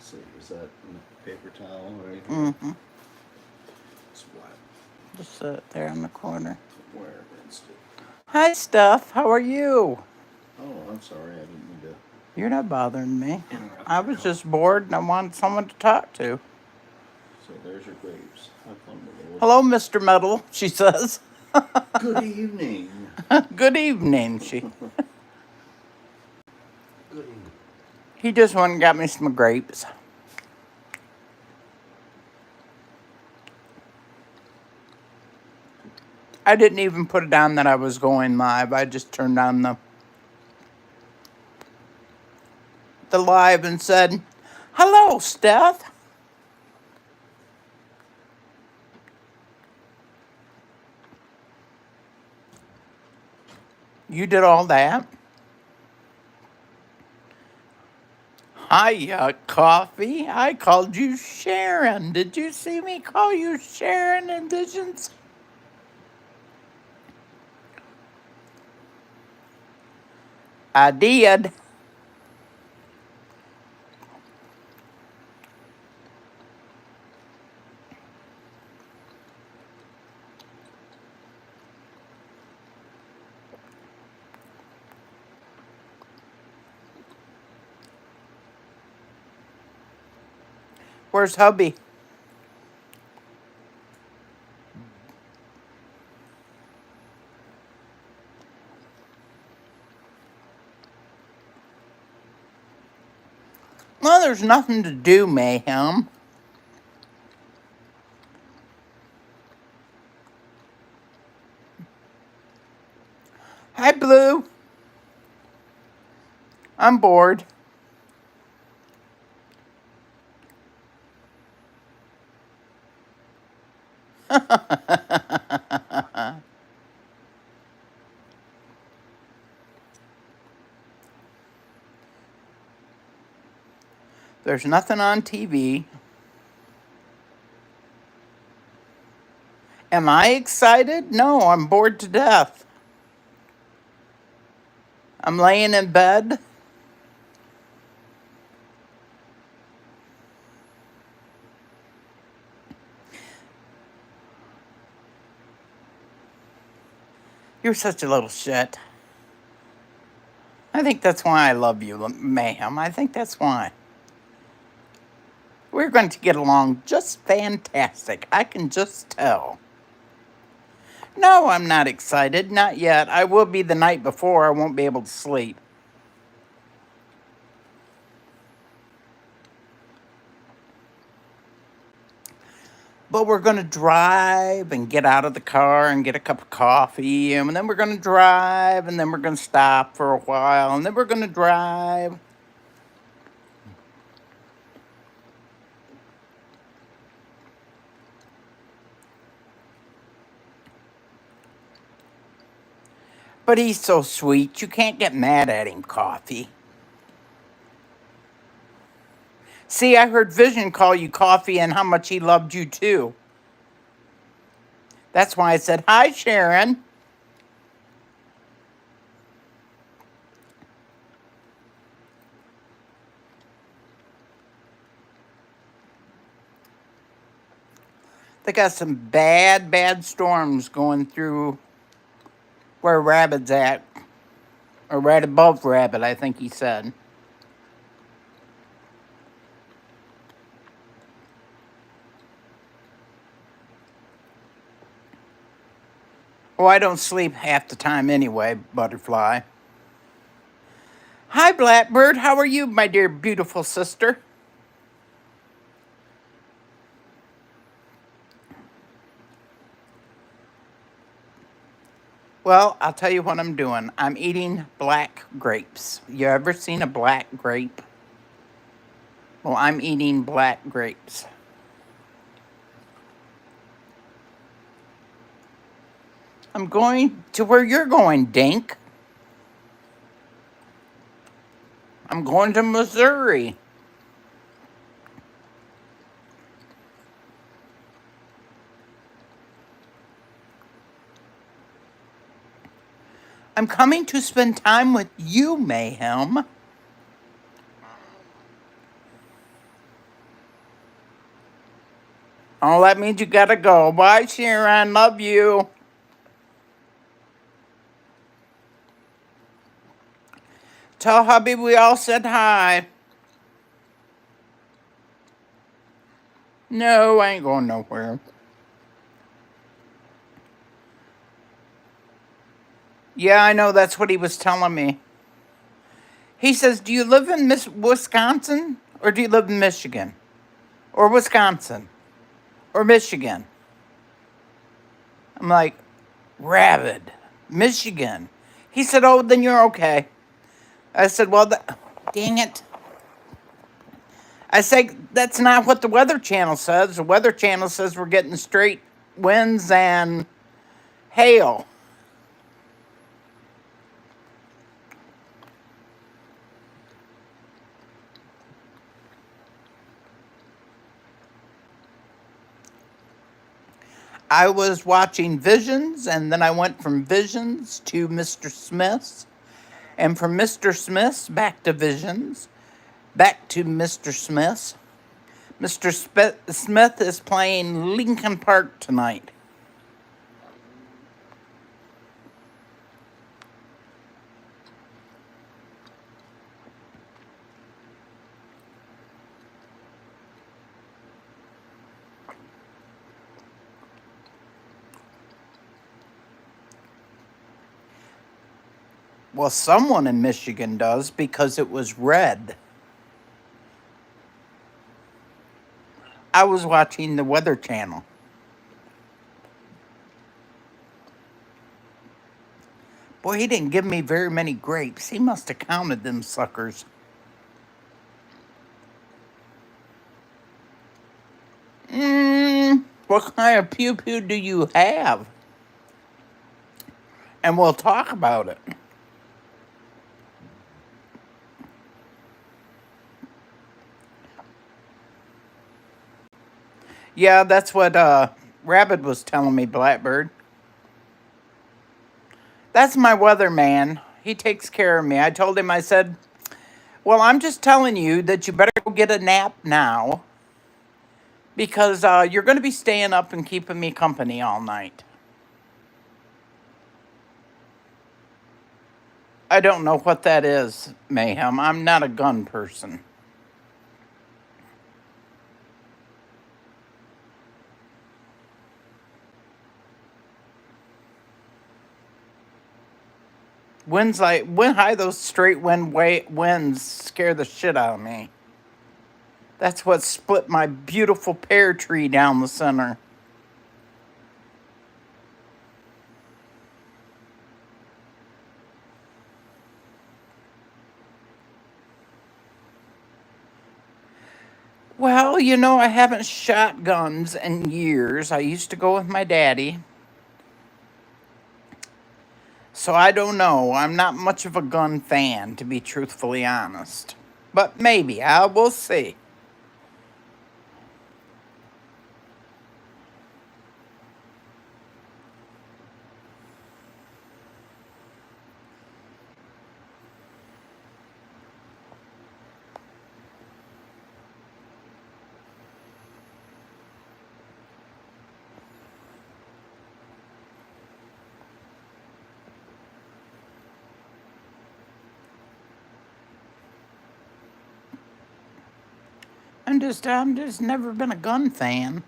see, is that a paper towel right here? Mm-hmm. It's wet. Just sit there in the corner. Where rinsed it? Hi, Steph. How are you? Oh, I'm sorry. I didn't mean to You're not bothering me. interrupt I your was coffee. just bored and I wanted someone to talk to. So there's your grapes. Have fun with those. Hello, Mr.Metal, she says. Good evening. Good evening, she. Good evening. He just went and got me some grapes. I didn't even put it on that I was going live. I just turned on the live and said, "Hello, Steph." You did all that? Hiya, Coffee. I called you Sharon. Did you see me call you Sharon in Visions? I did. Where's hubby? Well, there's nothing to do, Mayhem. Hi, Blue. I'm bored. There's nothing on TV. Am I excited? No, I'm bored to death. I'm laying in bed. You're such a little shit. I think that's why I love you, Mayhem. I think that's why. We're going to get along just fantastic. I can just tell. No, I'm not excited. Not yet. I will be the night before. I won't be able to sleep. But we're going to drive and get out of the car and get a cup of coffee. And then we're going to drive. And then we're going to stop for a while. And then we're going to drive. But he's so sweet. You can't get mad at him, Coffee. See, I heard Vision call you Coffee and how much he loved you too. That's why I said, hi, Sharon. They got some bad, bad storms going through where Rabbit's at. Or right above Rabbit, I think he said. Oh, I don't sleep half the time anyway, Butterfly. Hi, Blackbird. How are you, my dear beautiful sister? Well, I'll tell you what I'm doing. I'm eating black grapes. You ever seen a black grape? Well, I'm eating black grapes. I'm going to where you're going, Dink. I'm going to Missouri. I'm coming to spend time with you, Mayhem. Oh, that means you gotta go. Bye, Sharon. Love you. Tell hubby we all said hi. No, I ain't going nowhere. Yeah, I know. That's what he was telling me. He says, do you live in Wisconsin or do you live in Michigan? Or Wisconsin? Or Michigan? I'm like, Rabid, Michigan. He said, oh, then you're okay. I said, well, dang it. I say, that's not what the Weather Channel says. The Weather Channel says we're getting straight winds and hail. I was watching Visions, and then I went from Visions to Mr. Smith's, and from Mr. Smith's back to Visions, back to Mr. Smith's. Mr. Smith is playing Lincoln Park tonight. Well, someone in Michigan does because it was red. I was watching the Weather Channel. Boy, he didn't give me very many grapes. He must have counted them suckers. What kind of pew-pew do you have? And we'll talk about it. Yeah, that's what Rabbit was telling me, Blackbird. That's my weatherman. He takes care of me. I told him, I said, well, I'm just telling you that you better go get a nap now because you're going to be staying up and keeping me company all night. I don't know what that is, Mayhem. I'm not a gun person. Winds high, those straight winds scare the shit out of me. That's what split my beautiful pear tree down the center. Well, you know, I haven't shot guns in years. I used to go with my daddy. So I don't know. I'm not much of a gun fan, to be truthfully honest. But maybe. I will see. I'm just never been a gun fan.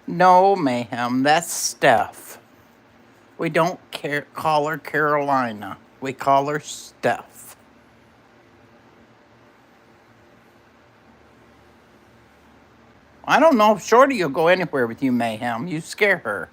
No, Mayhem, that's Steph. We don't call her Carolina. We call her Steph. I don't know if Shorty will go anywhere with you, Mayhem. You scare her.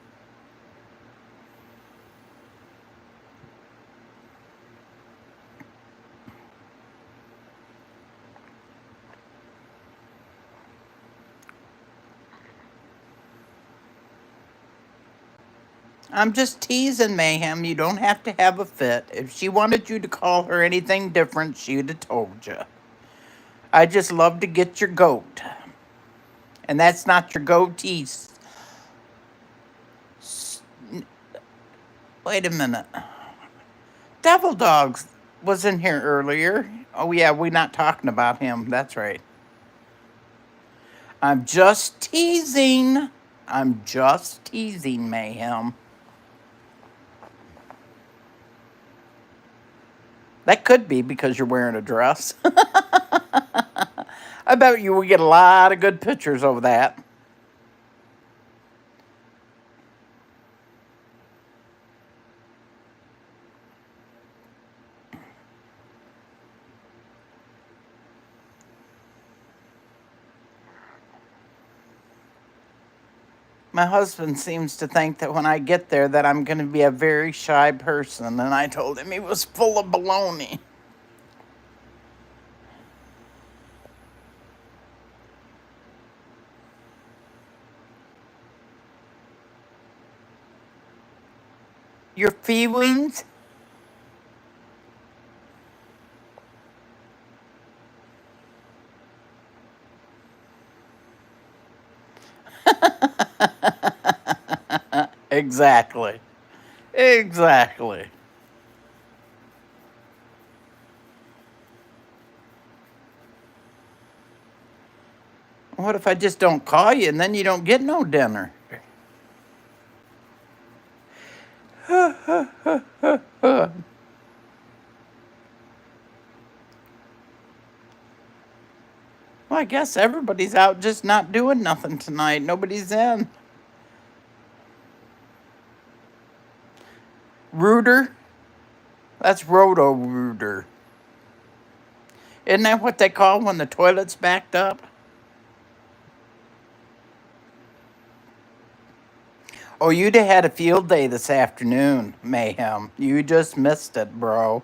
I'm just teasing, Mayhem. You don't have to have a fit. If she wanted you to call her anything different, she'd have told you. I just love to get your goat. And that's not your goatee. Wait a minute. Devil Dogs was in here earlier. Oh yeah, we're not talking about him. That's right. I'm just teasing. I'm just teasing, Mayhem. That could be because you're wearing a dress. I bet you will get a lot of good pictures of that. My husband seems to think that when I get there that I'm going to be a very shy person, and I told him he was full of baloney. Your feelings? Exactly. Exactly. What if I just don't call you and then you don't get no dinner? Well, I guess everybody's out just not doing nothing tonight. Nobody's in. Rooter? That's roto rooter. Isn't that what they call when the toilet's backed up? Oh, you'd have had a field day this afternoon, Mayhem. You just missed it, bro.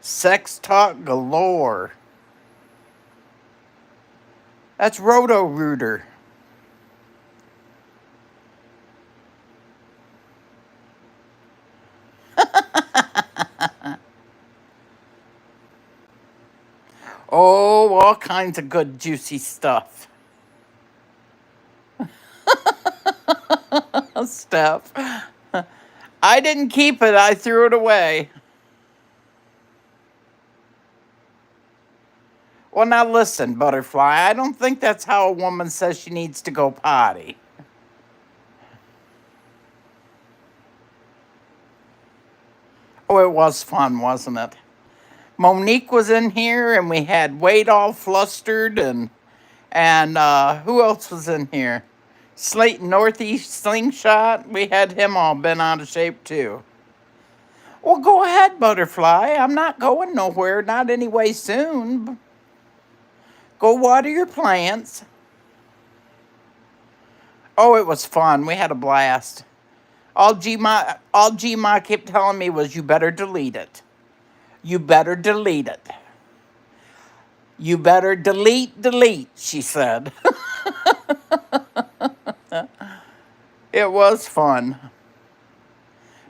Sex talk galore. That's roto rooter. Oh, all kinds of good juicy stuff. Stuff. I didn't keep it, I threw it away. Well, now listen, Butterfly, I don't think that's how a woman says she needs to go potty. Oh, it was fun, wasn't it? Monique was in here, and we had Wade all flustered, and who else was in here? Slayton Northeast Slingshot. We had him all bent out of shape too. Well, go ahead, Butterfly. I'm not going nowhere, not anyway soon. Go water your plants. Oh, it was fun. We had a blast. All Gma kept telling me was, you better delete it. You better delete it. You better delete, she said. It was fun.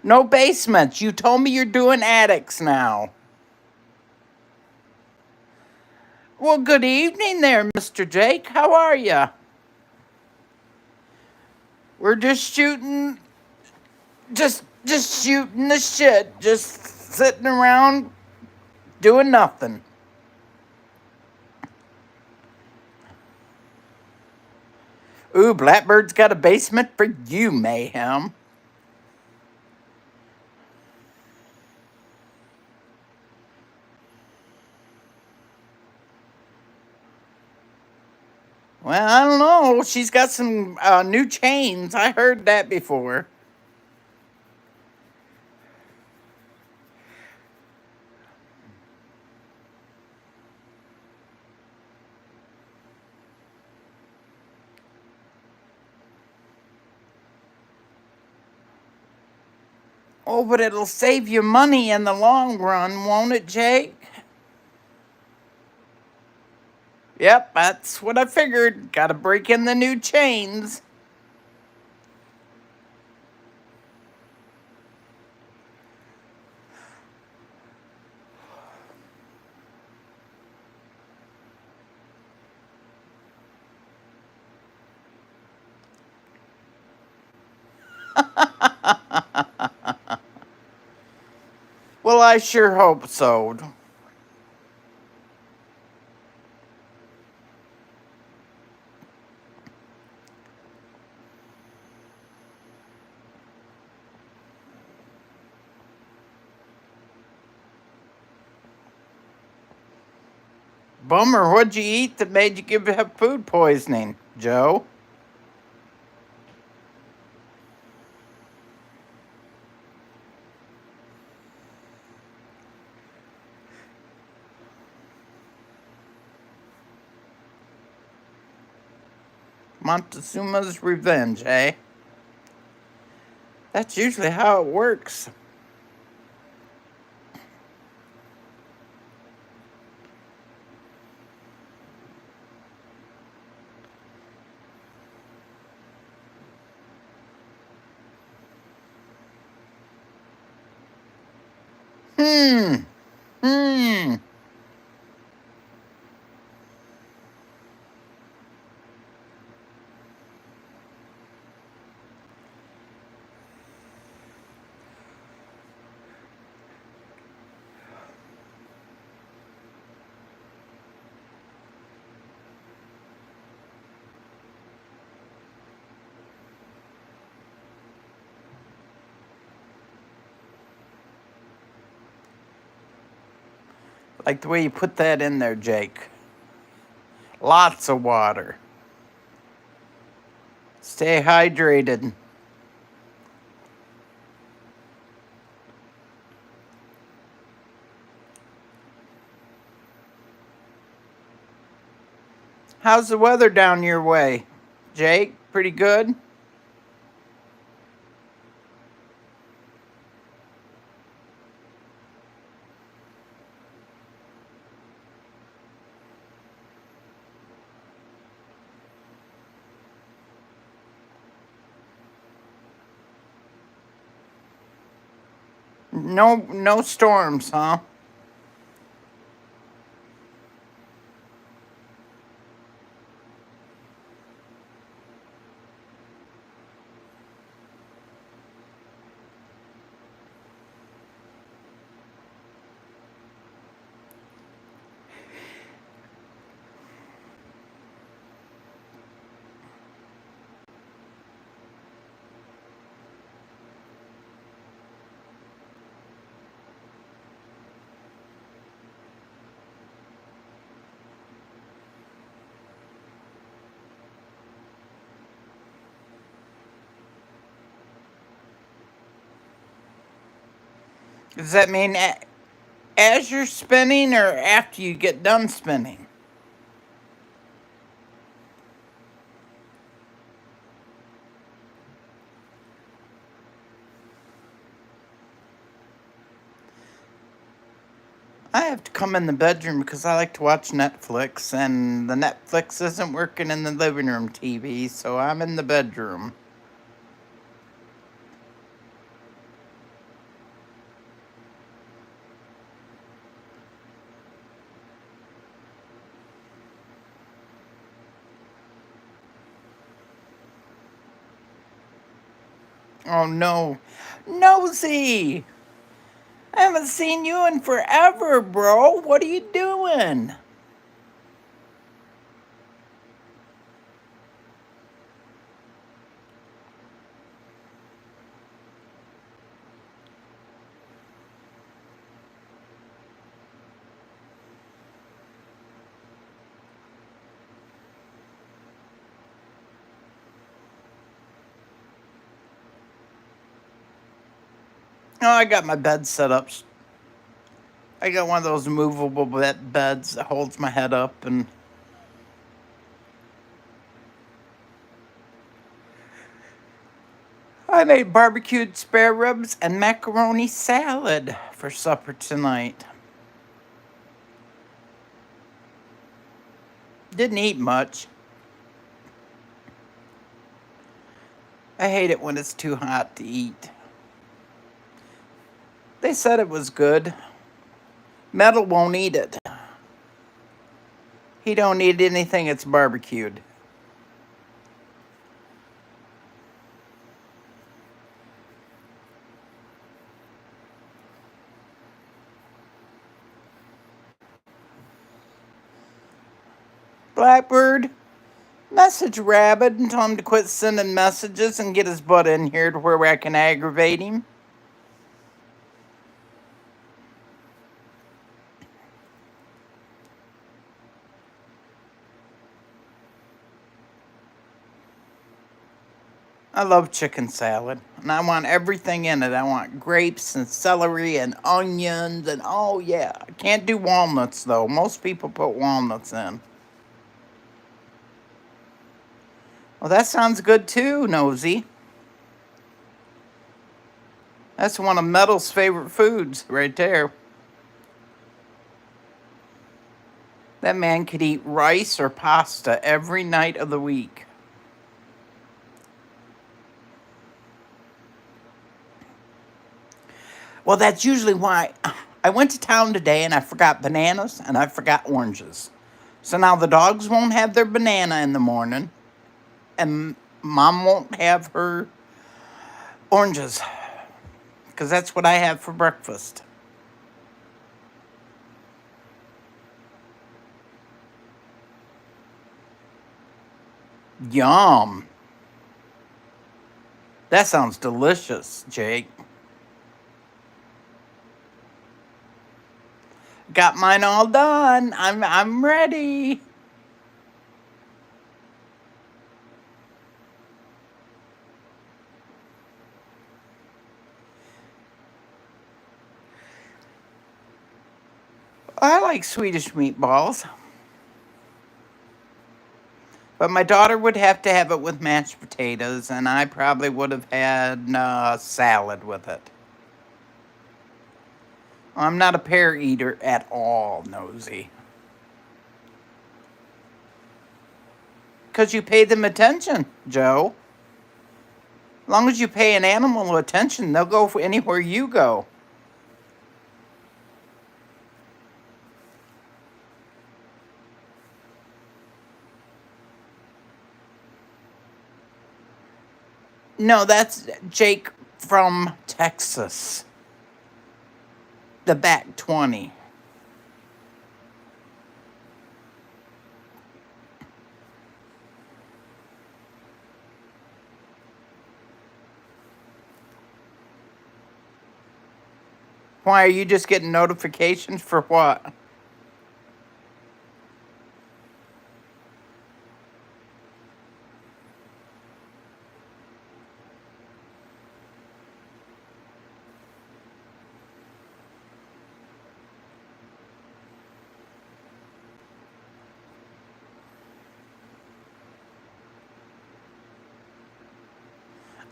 No basements. You told me you're doing attics now. Well, good evening there, Mr. Jake. How are ya? We're just shooting, just shooting the shit, just sitting around doing nothing. Ooh, Blackbird's got a basement for you, Mayhem. Well, I don't know. She's got some new chains. I heard that before. Oh, but it'll save you money in the long run, won't it, Jake? Yep, that's what I figured. Gotta break in the new chains. Well, I sure hope so. Bummer, what'd you eat that made you have food poisoning, Joe? Montezuma's revenge, eh? That's usually how it works. Hmm. Hmm. Like the way you put that in there, Jake. Lots of water. Stay hydrated. How's the weather down your way, Jake? Pretty good? No storms, huh? Does that mean as you're spinning or after you get done spinning? I have to come in the bedroom because I like to watch Netflix, and the Netflix isn't working in the living room TV, so I'm in the bedroom. Oh no. Nosy! I haven't seen you in forever, bro. What are you doing? Oh, I got my bed set up. I got one of those movable beds that holds my head up, and I made barbecued spare ribs and macaroni salad for supper tonight. Didn't eat much. I hate it when it's too hot to eat. They said it was good. Metal won't eat it. He don't eat anything that's barbecued. Blackbird, message Rabbit and tell him to quit sending messages and get his butt in here to where I can aggravate him. I love chicken salad, and I want everything in it. I want grapes and celery and onions, and oh yeah. I can't do walnuts, though. Most people put walnuts in. Well, that sounds good too, Nosy. That's one of Metal's favorite foods right there. That man could eat rice or pasta every night of the week. Well, that's usually why I went to town today and I forgot bananas and I forgot oranges. So now the dogs won't have their banana in the morning and Mom won't have her oranges because that's what I have for breakfast. Yum. That sounds delicious, Jake. Got mine all done. I'm ready. I like Swedish meatballs. But my daughter would have to have it with mashed potatoes, and I probably would have had salad with it. I'm not a pear eater at all, Nosy. Because you pay them attention, Joe. As long as you pay an animal attention, they'll go for anywhere you go. No, that's Jake from Texas. The back 20. Why are you just getting notifications for what?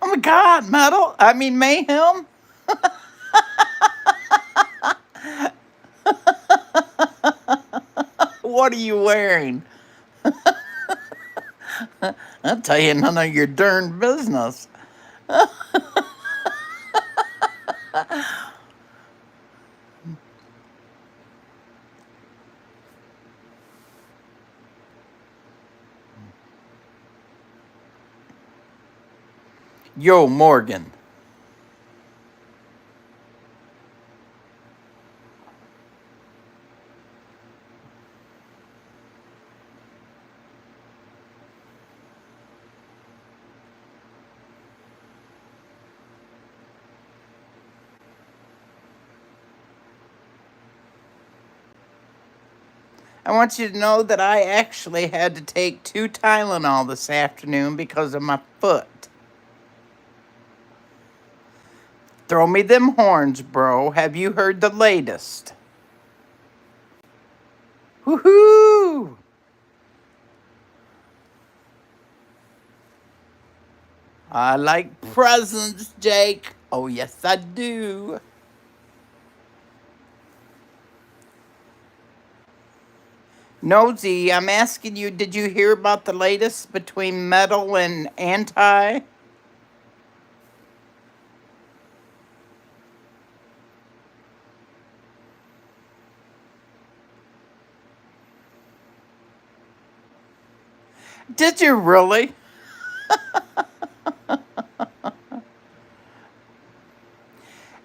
Oh my God, Mayhem? What are you wearing? I'll tell you none of your darn business. Yo, Morgan. I want you to know that I actually had to take 2 Tylenol this afternoon because of my foot. Throw me them horns, bro. Have you heard the latest? Woohoo! I like presents, Jake. Oh, yes, I do. Nosy, I'm asking you, did you hear about the latest between Metal and Anti? Did you really?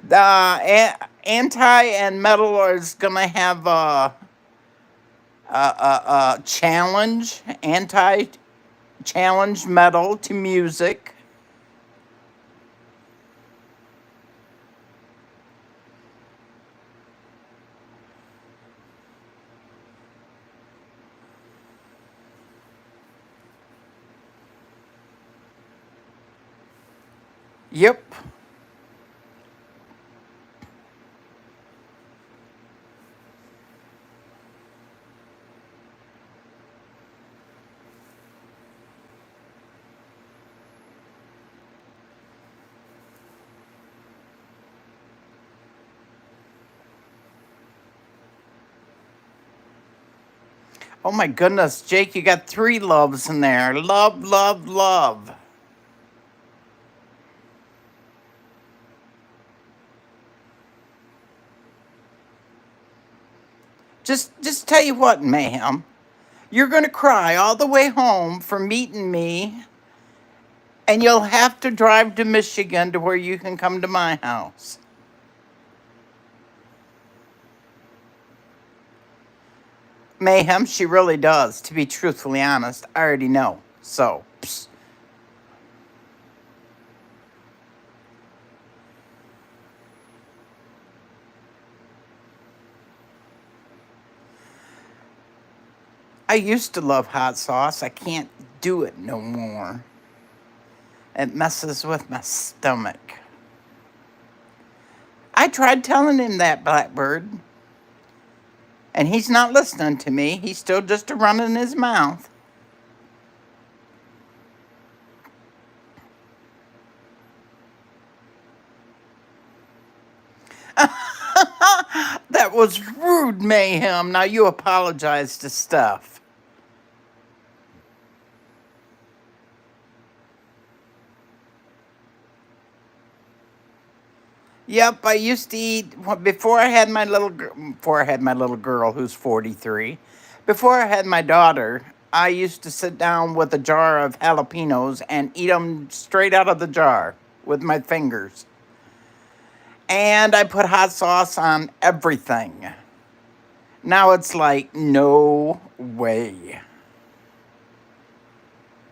Anti and Metal is gonna have challenge, anti-challenge metal to music. Yep. Oh my goodness, Jake, you got three loves in there. Love, love, love. Just tell you what, Mayhem. You're gonna cry all the way home for meeting me, and you'll have to drive to Michigan to where you can come to my house. Mayhem, she really does. To be truthfully honest, I already know. So, psst. I used to love hot sauce. I can't do it no more. It messes with my stomach. I tried telling him that, Blackbird, and he's not listening to me. He's still just a running his mouth. That was rude, Mayhem. Now you apologize to Steph. Yep, I used to eat before I had my little girl who's 43. Before I had my daughter, I used to sit down with a jar of jalapenos and eat them straight out of the jar with my fingers. And I put hot sauce on everything. Now it's like, no way.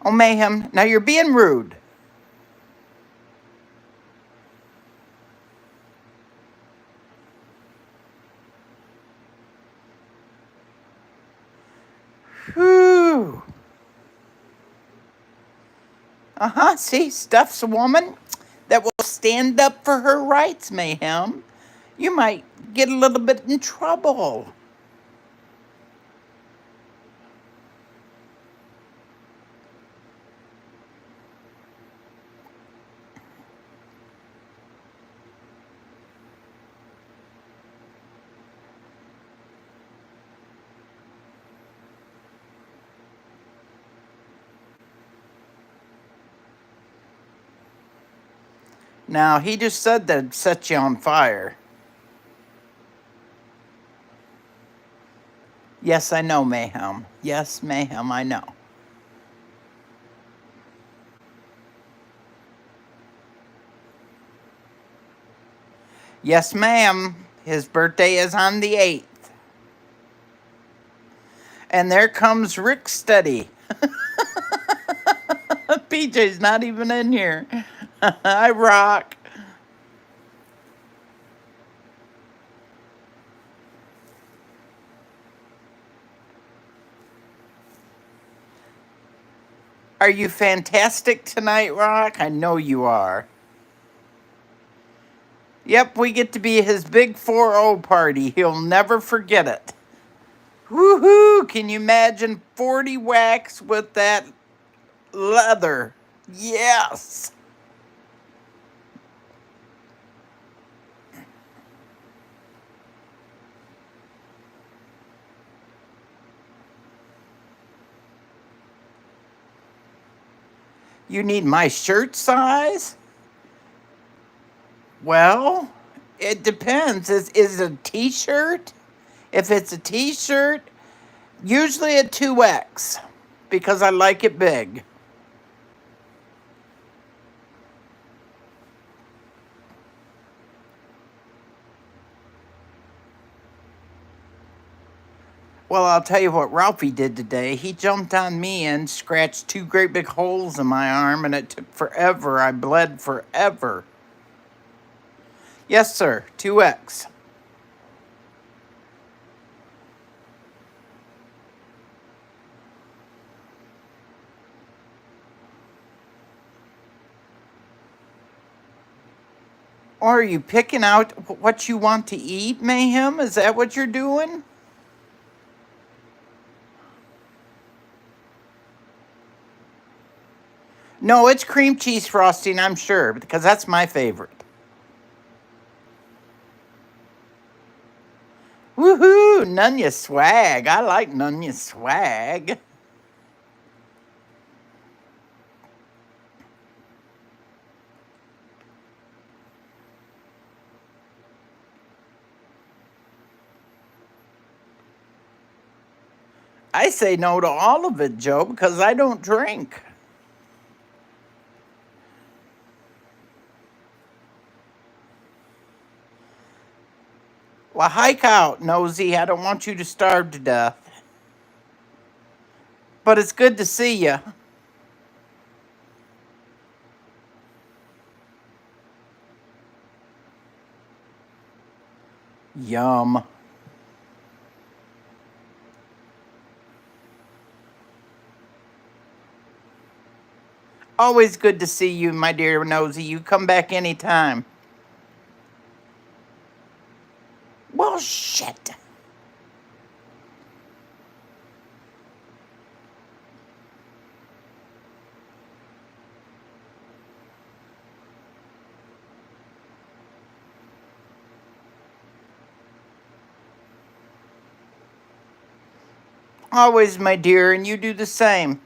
Oh, Mayhem, now you're being rude. Whew. See, Steph's a woman that will stand up for her rights, Mayhem. You might get a little bit in trouble. Now, he just said that it set you on fire. Yes, I know, Mayhem. Yes, Mayhem, I know. Yes, ma'am. His birthday is on the 8th. And there comes Rick Steady. PJ's not even in here. I rock. Are you fantastic tonight, Rock? I know you are. Yep, we get to be his big 4-0 party. He'll never forget it. Woohoo! Can you imagine 40 whacks with that leather? Yes! You need my shirt size? Well, it depends. Is it a t-shirt? If it's a t-shirt, usually a 2X because I like it big. Well, I'll tell you what Ralphie did today. He jumped on me and scratched two great big holes in my arm, and it took forever. I bled forever. Yes, sir. 2X. Or are you picking out what you want to eat, Mayhem? Is that what you're doing? No, it's cream cheese frosting, I'm sure, because that's my favorite. Woohoo! Nunya swag. I like Nunya swag. I say no to all of it, Joe, because I don't drink. Well, hike out, Nosy. I don't want you to starve to death. But it's good to see you. Yum. Always good to see you, my dear Nosy. You come back anytime. Well, shit. Always, my dear, and you do the same.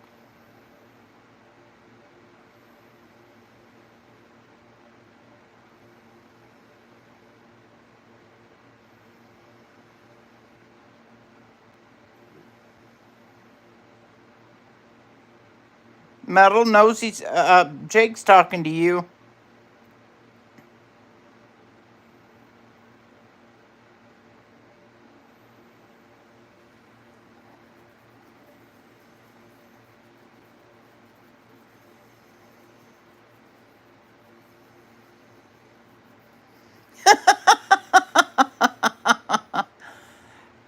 Metal knows Jake's talking to you.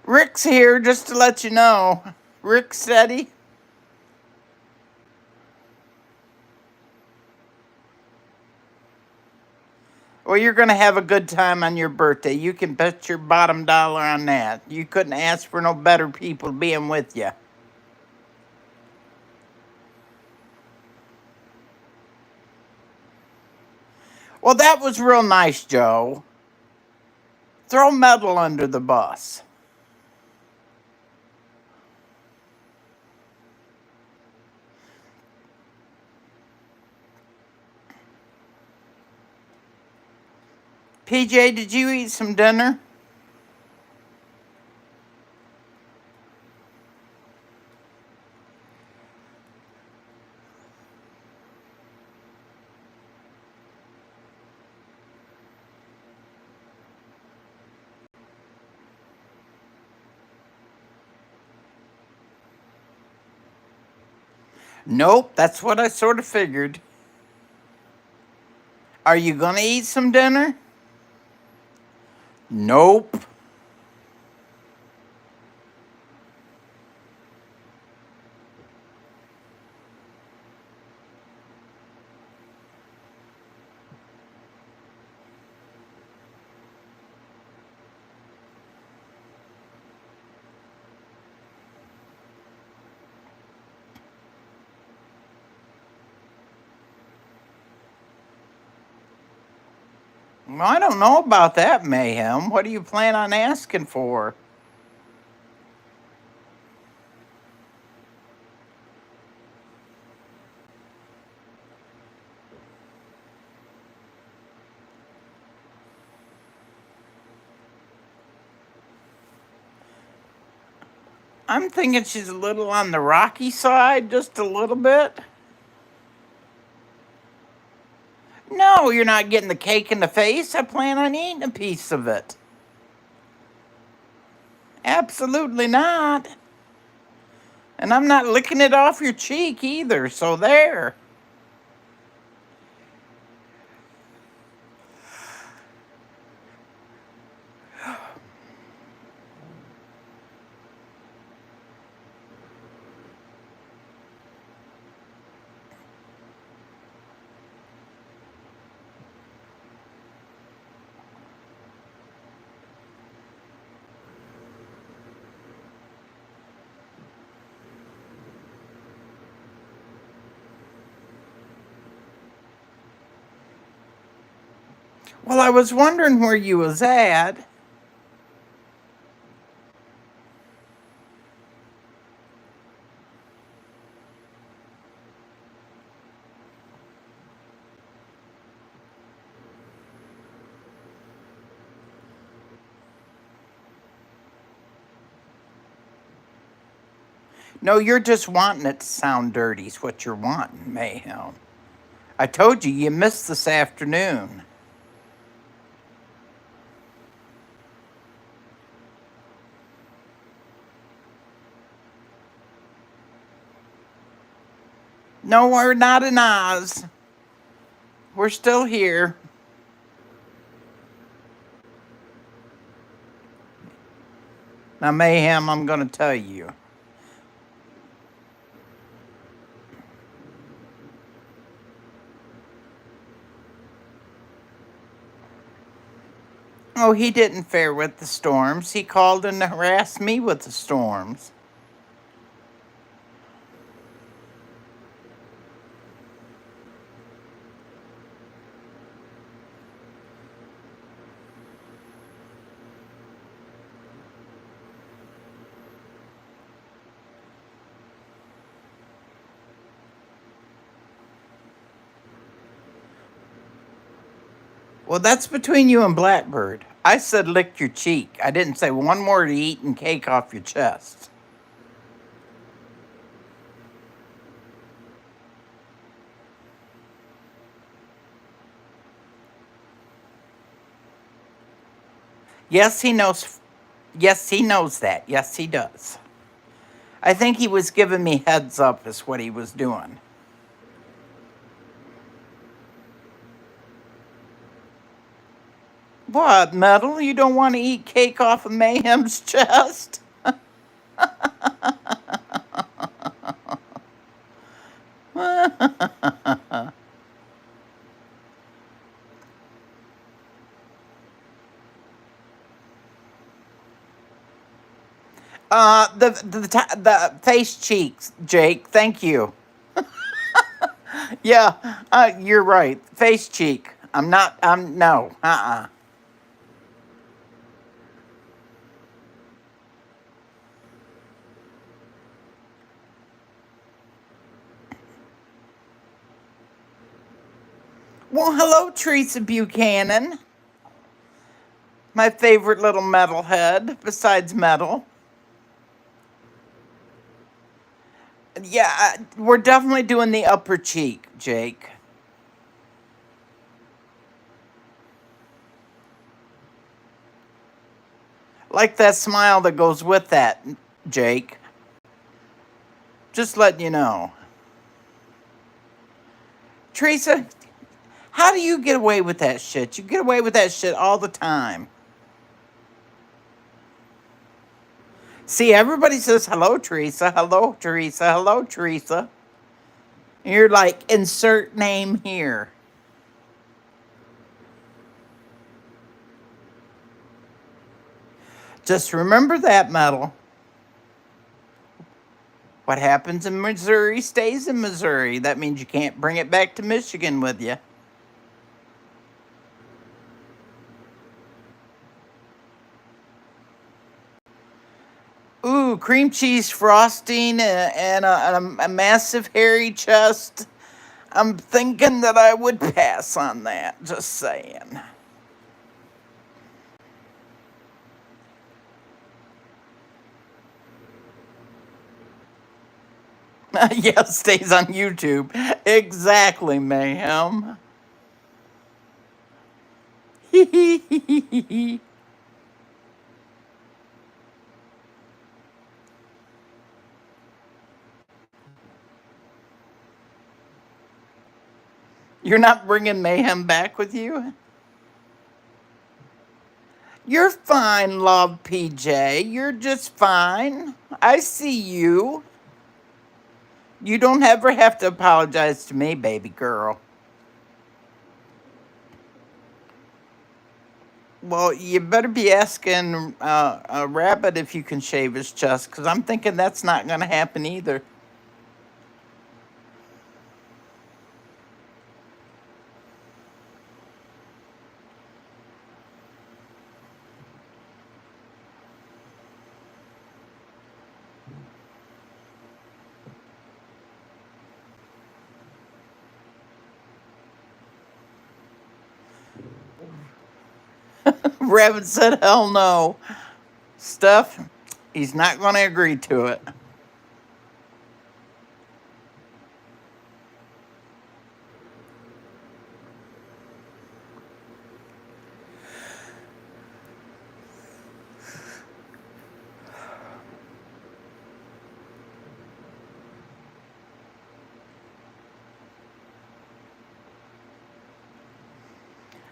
Rick's here, just to let you know. Rick steady. Well, you're going to have a good time on your birthday. You can bet your bottom dollar on that. You couldn't ask for no better people being with you. Well, that was real nice, Joe. Throw Metal under the bus. PJ, did you eat some dinner? Nope, that's what I sort of figured. Are you going to eat some dinner? Nope. Well, I don't know about that, Mayhem. What do you plan on asking for? I'm thinking she's a little on the rocky side, just a little bit. No, you're not getting the cake in the face. I plan on eating a piece of it. Absolutely not. And I'm not licking it off your cheek either, so there. Well, I was wondering where you was at. No, you're just wanting it to sound dirty, is what you're wanting, Mayhem. I told you you missed this afternoon. No, we're not in Oz. We're still here. Now, Mayhem, I'm going to tell you. Oh, he didn't fare with the storms. He called and harassed me with the storms. Well, that's between you and Blackbird. I said lick your cheek. I didn't say one more to eating cake off your chest. Yes, he knows. Yes, he knows that. Yes, he does. I think he was giving me heads up, is what he was doing. What, Metal? You don't want to eat cake off of Mayhem's chest? The face cheeks, Jake. Thank you. Yeah, you're right. Face cheek. I'm not. I'm no. Well, hello, Teresa Buchanan. My favorite little metalhead, besides metal. Yeah, we're definitely doing the upper cheek, Jake. Like that smile that goes with that, Jake. Just letting you know. Teresa, how do you get away with that shit? You get away with that shit all the time. See, everybody says, hello, Teresa, hello, Teresa, hello, Teresa. And you're like, insert name here. Just remember that, Metal. What happens in Missouri stays in Missouri. That means you can't bring it back to Michigan with you. Ooh, cream cheese frosting and a massive hairy chest. I'm thinking that I would pass on that. Just saying. Yeah, stays on YouTube. Exactly, Mayhem. You're not bringing Mayhem back with you? You're fine, love PJ. You're just fine. I see you. You don't ever have to apologize to me, baby girl. Well, you better be asking a rabbit if you can shave his chest, because I'm thinking that's not going to happen either. Rabbit said, hell no. Steph, he's not going to agree to it.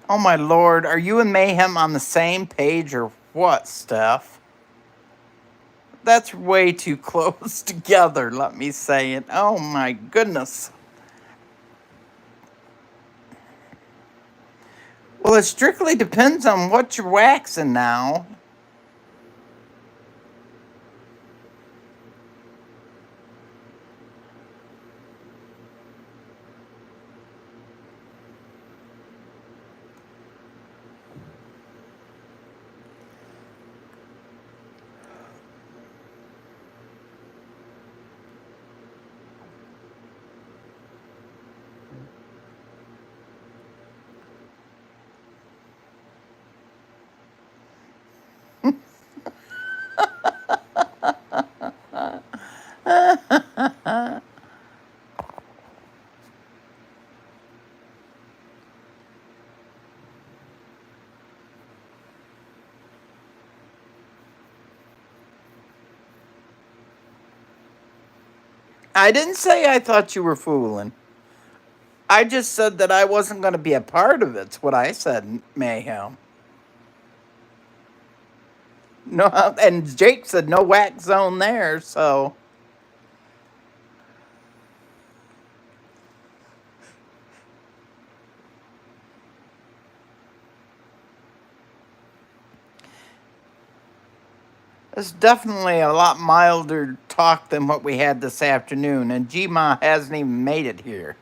Oh my lord, are you and Mayhem on the same page or what, Steph? That's way too close together, let me say it. Oh my goodness. Well, it strictly depends on what you're waxing now. I didn't say I thought you were fooling. I just said that I wasn't going to be a part of it. It's what I said, Mayhem. No, and Jake said no wax zone there, so it's definitely a lot milder talk than what we had this afternoon. And Gma hasn't even made it here.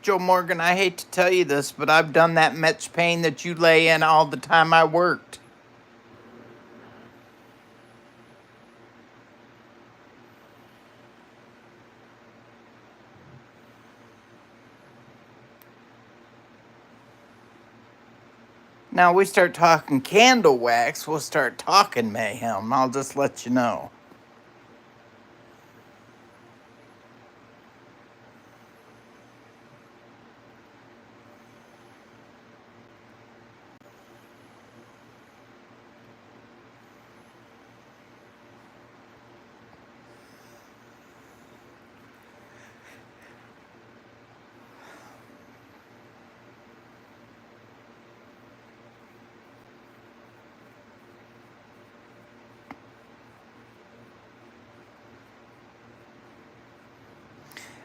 Joe Morgan, I hate to tell you this, but I've done that much pain that you lay in all the time I worked. Now we start talking candle wax, we'll start talking Mayhem. I'll just let you know.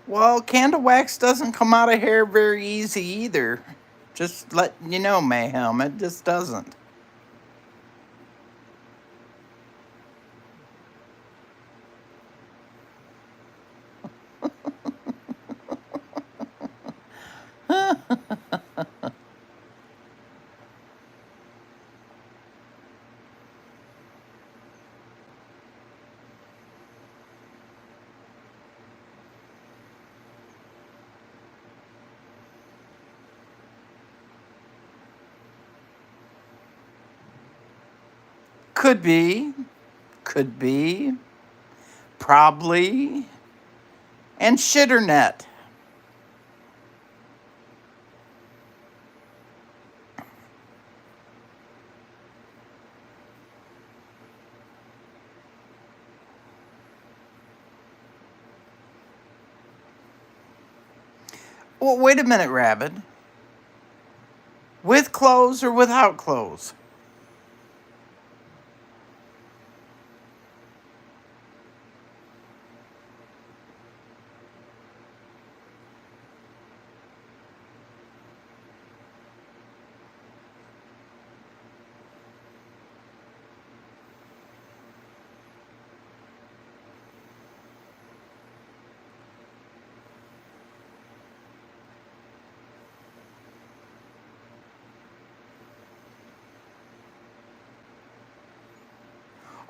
Well, candle wax doesn't come out of hair very easy either. Just letting you know, Mayhem, it just doesn't. Could be. Could be. Probably. And shitternet. Well, wait a minute, Rabbit. With clothes or without clothes?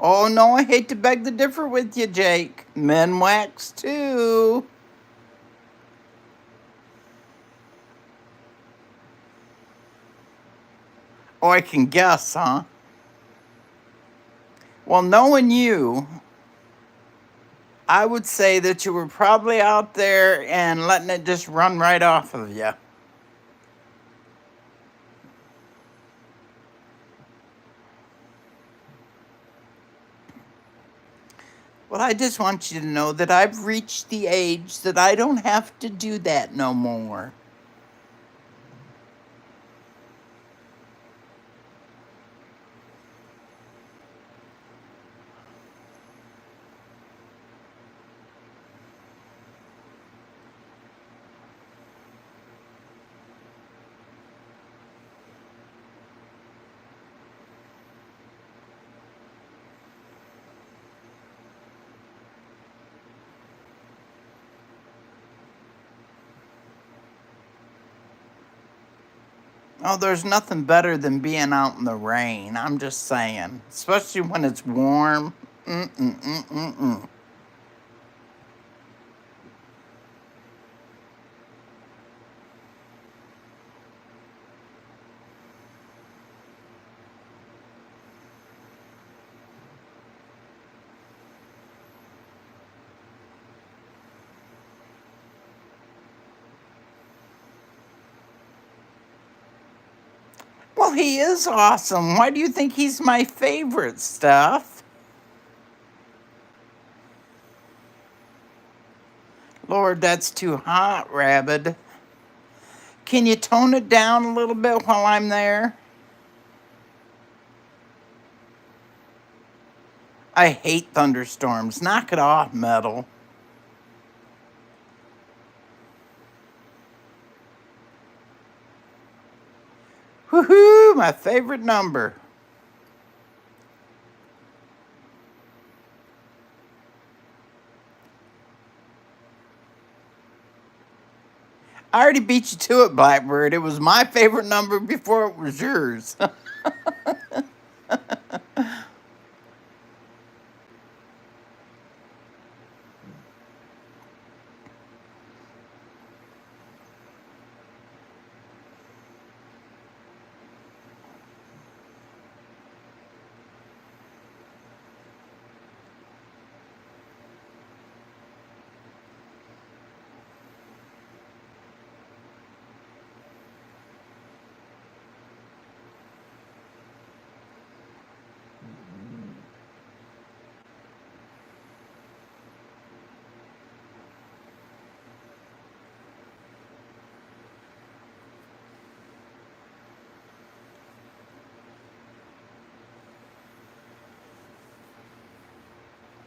Oh no, I hate to beg to differ with you, Jake. Men wax too. Oh, I can guess, huh? Well, knowing you, I would say that you were probably out there and letting it just run right off of you. Well, I just want you to know that I've reached the age that I don't have to do that no more. Oh, there's nothing better than being out in the rain. I'm just saying. Especially when it's warm. Mm-mm-mm-mm-mm. Well, he is awesome. Why do you think he's my favorite, Steph? Lord, that's too hot, Rabbit. Can you tone it down a little bit while I'm there? I hate thunderstorms. Knock it off, Metal. Woohoo! My favorite number. I already beat you to it, Blackbird. It was my favorite number before it was yours.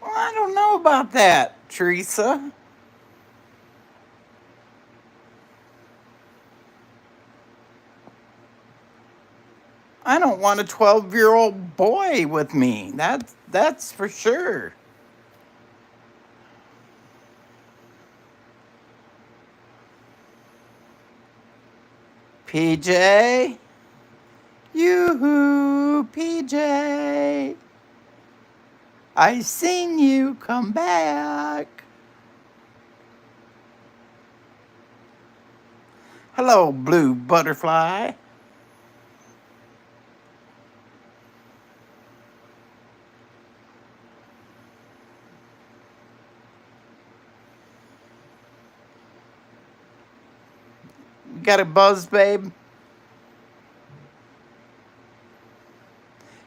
Well, I don't know about that, Teresa. I don't want a 12-year-old boy with me. That's for sure. PJ? Yoo-hoo, PJ. I seen you come back. Hello, blue butterfly. Got a buzz, babe?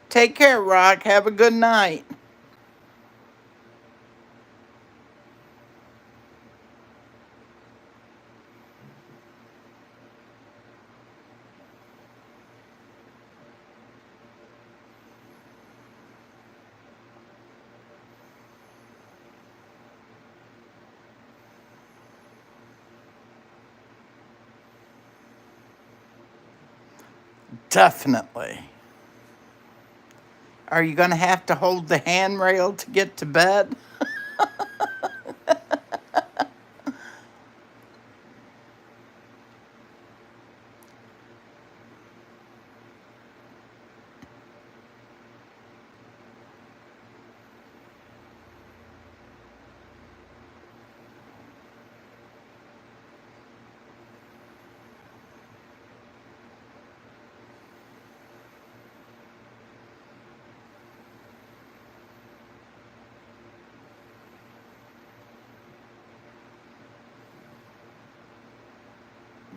Take care, Rock. Have a good night. Definitely. Are you going to have to hold the handrail to get to bed?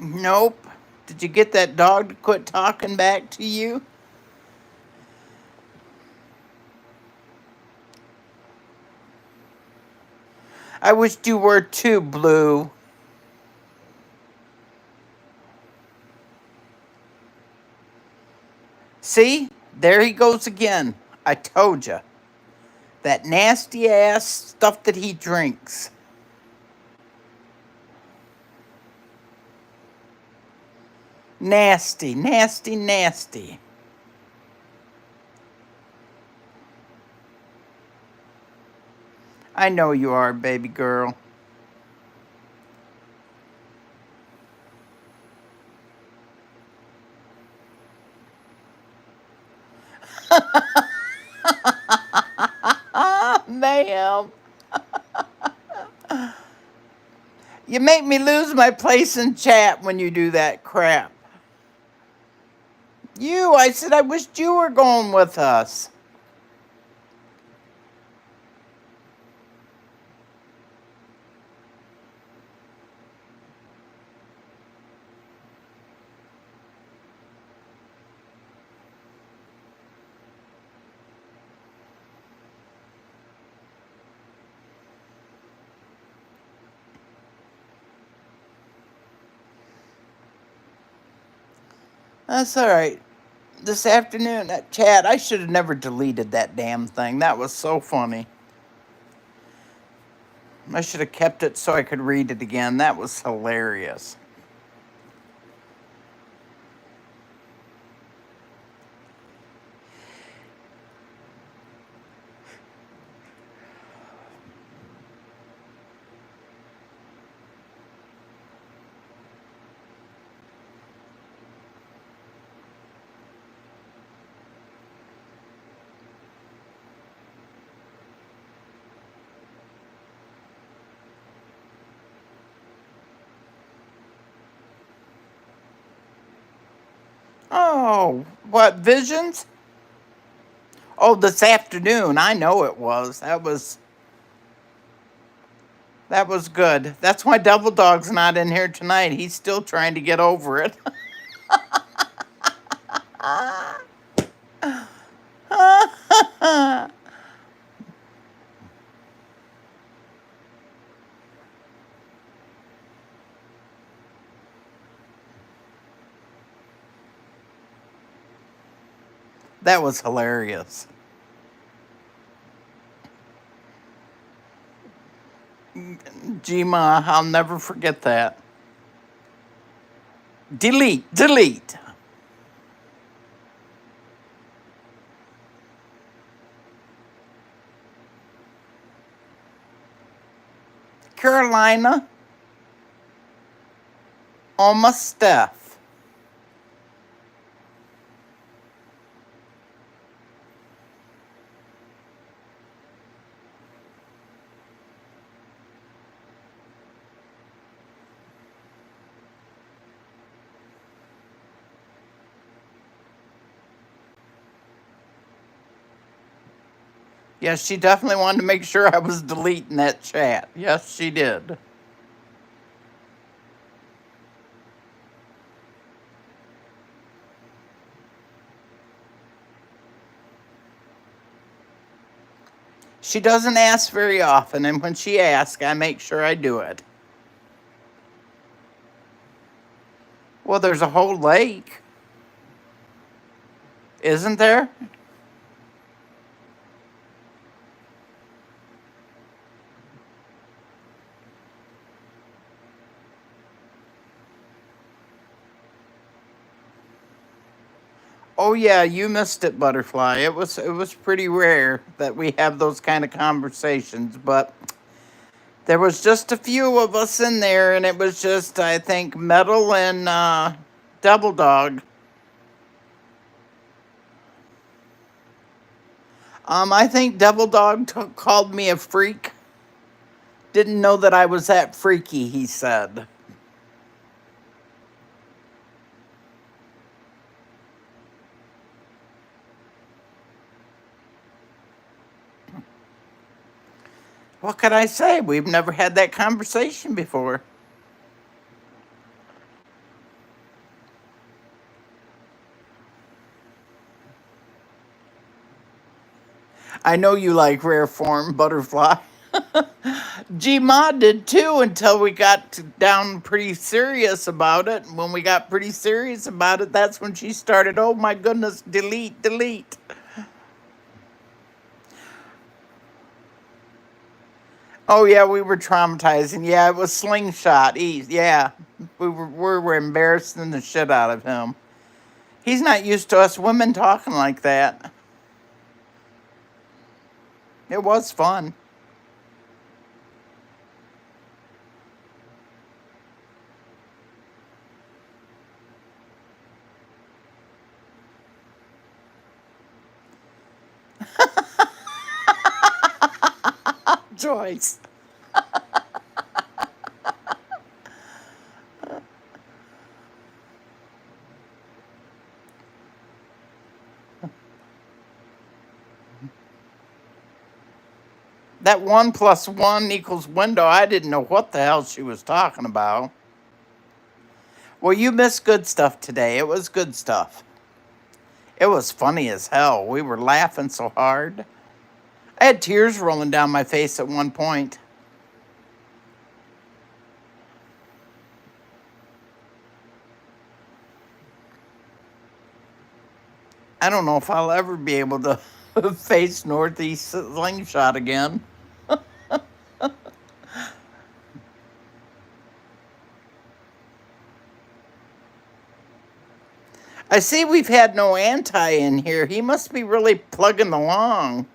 Nope. Did you get that dog to quit talking back to you? I wished you were too, Blue. See? There he goes again. I told you. That nasty ass stuff that he drinks. Nasty, nasty, nasty. I know you are, baby girl. Ma'am. You make me lose my place in chat when you do that crap. I said I wished you were going with us. That's all right. This afternoon, that chat, I should have never deleted that damn thing. That was so funny. I should have kept it so I could read it again. That was hilarious. Oh, what visions? Oh, this afternoon. I know it was. That was good. That's why Double Dog's not in here tonight. He's still trying to get over it. That was hilarious. Gma, I'll never forget that. Delete, delete. Carolina, almost Steph. Yes, she definitely wanted to make sure I was deleting that chat. Yes, she did. She doesn't ask very often, and when she asks, I make sure I do it. Well, there's a whole lake, isn't there? Oh yeah, you missed it, Butterfly. It was pretty rare that we have those kind of conversations, but there was just a few of us in there, and it was just, I think, Metal and Double Dog. I think Double Dog called me a freak. Didn't know that I was that freaky, he said. What could I say? We've never had that conversation before. I know you like rare form, Butterfly. G-Ma did too until we got down pretty serious about it. When we got pretty serious about it, that's when she started, oh my goodness, delete, delete. Oh yeah, we were traumatizing. Yeah, it was slingshot. Yeah, we were embarrassing the shit out of him. He's not used to us women talking like that. It was fun. Joyce. That 1 + 1 = window, I didn't know what the hell she was talking about. Well, you missed good stuff today. It was good stuff. It was funny as hell. We were laughing so hard. I had tears rolling down my face at one point. I don't know if I'll ever be able to face Northeast Slingshot again. I see we've had no anti in here. He must be really plugging along.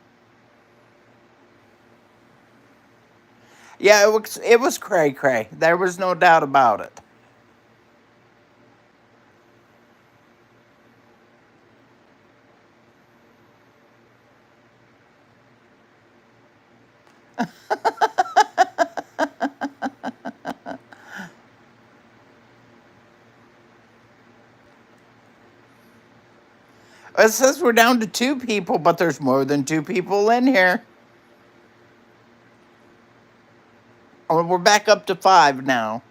Yeah, it was cray cray. There was no doubt about it. It says we're down to 2 people, but there's more than 2 people in here. Oh, we're back up to 5 now.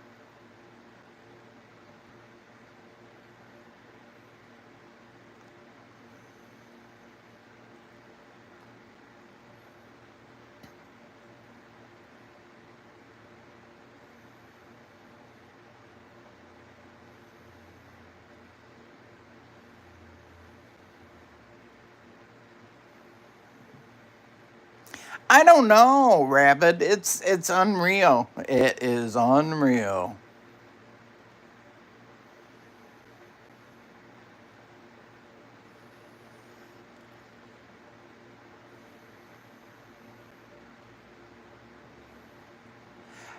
I don't know, Rabbit. It's unreal. It is unreal.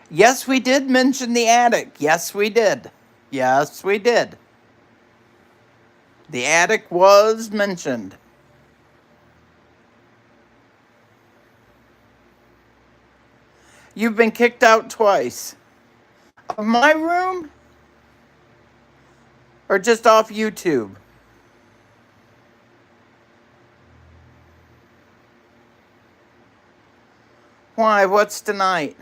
Yes, we did mention the attic. Yes, we did. Yes, we did. The attic was mentioned. You've been kicked out twice. Of my room? Or just off YouTube? Why? What's tonight?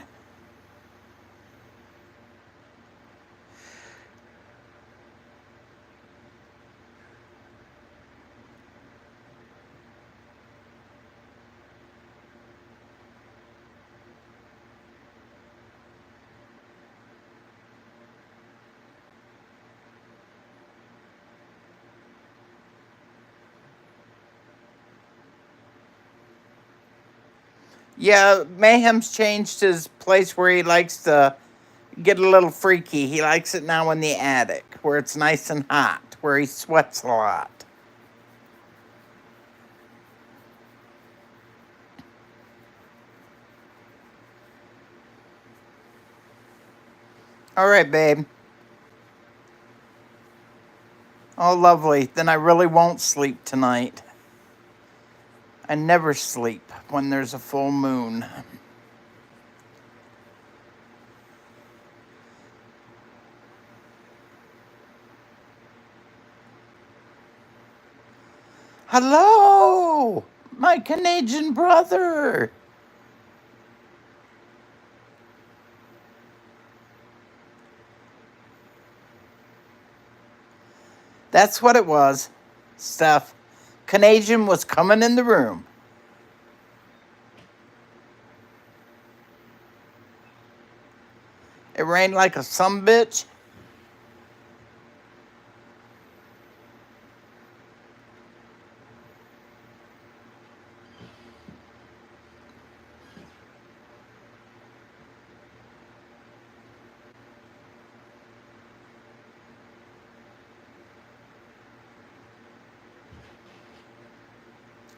Yeah, Mayhem's changed his place where he likes to get a little freaky. He likes it now in the attic, where it's nice and hot, where he sweats a lot. All right, babe. Oh, lovely. Then I really won't sleep tonight. I never sleep when there's a full moon. Hello, my Canadian brother. That's what it was, Steph. Canadian was coming in the room. It rained like a sumbitch.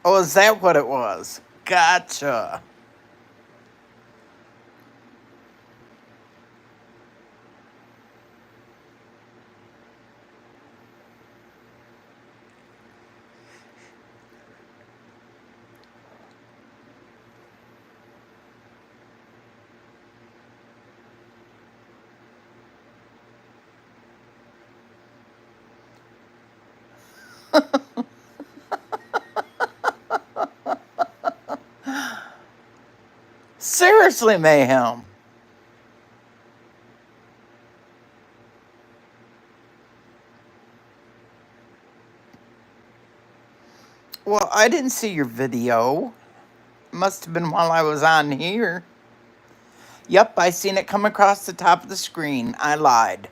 Oh, is that what it was? Gotcha. Seriously, Mayhem. Well, I didn't see your video. Must have been while I was on here. Yep, I seen it come across the top of the screen. I lied.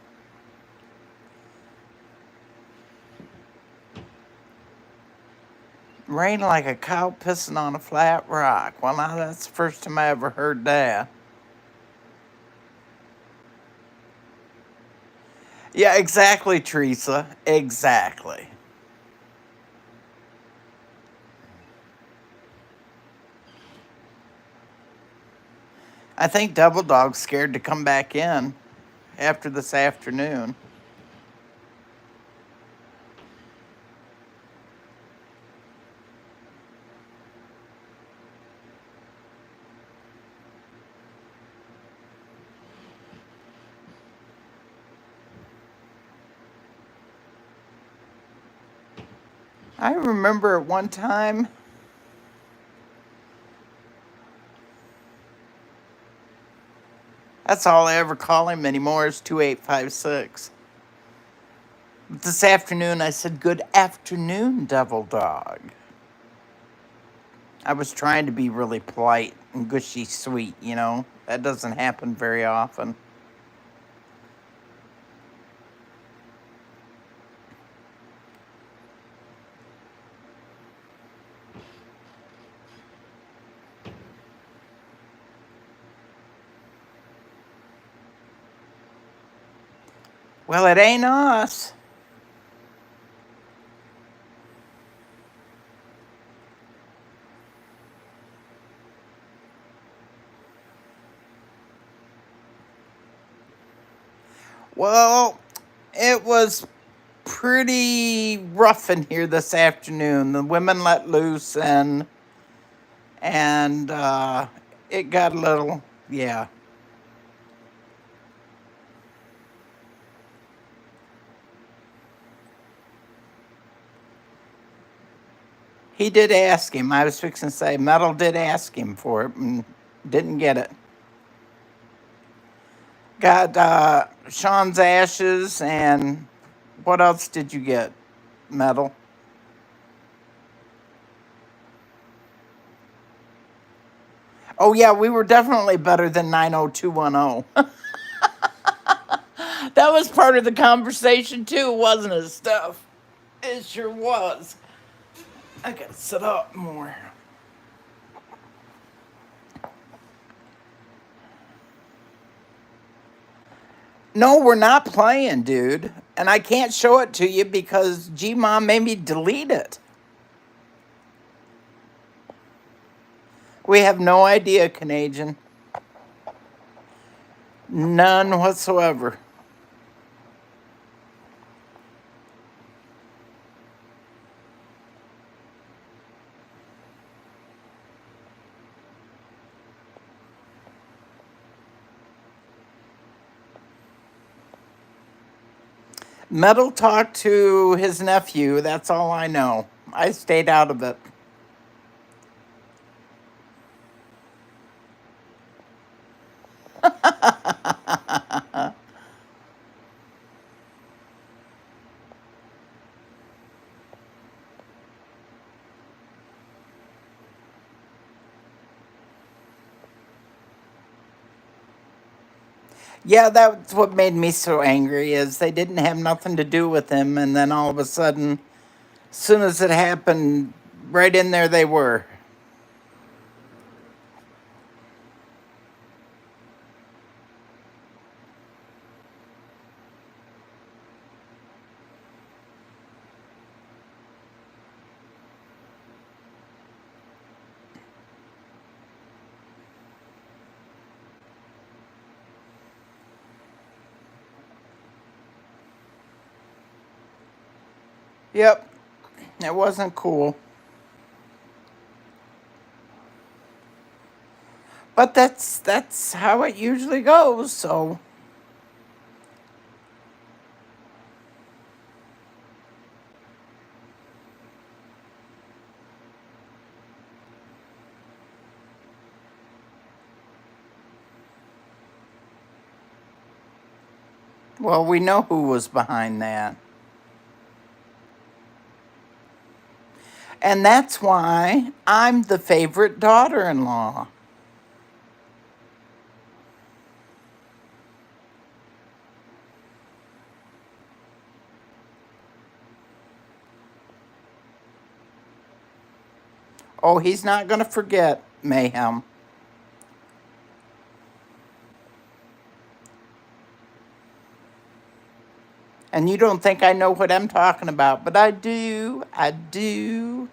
Rain like a cow pissing on a flat rock. Well, now that's the first time I ever heard that. Yeah, exactly, Teresa. Exactly. I think Double Dog's scared to come back in after this afternoon. I remember at one time, that's all I ever call him anymore is 2856. This afternoon I said, "Good afternoon, Devil Dog." I was trying to be really polite and gushy sweet, you know? That doesn't happen very often. Well, it ain't us. Well, it was pretty rough in here this afternoon. The women let loose and it got a little, yeah. He did ask him. I was fixing to say, Metal did ask him for it and didn't get it. Got Sean's ashes and what else did you get, Metal? Oh, yeah, we were definitely better than 90210. That was part of the conversation, too, wasn't it, Steph? It sure was. I gotta sit up more. No, we're not playing, dude. And I can't show it to you because G-Mom made me delete it. We have no idea, Canadian. None whatsoever. Metal talked to his nephew. That's all I know. I stayed out of it. Yeah, that's what made me so angry is they didn't have nothing to do with him, and then all of a sudden, as soon as it happened, right in there they were. Yep, it wasn't cool. But that's how it usually goes, so well, we know who was behind that. And that's why I'm the favorite daughter-in-law. Oh, he's not going to forget Mayhem. And you don't think I know what I'm talking about, but I do. I do.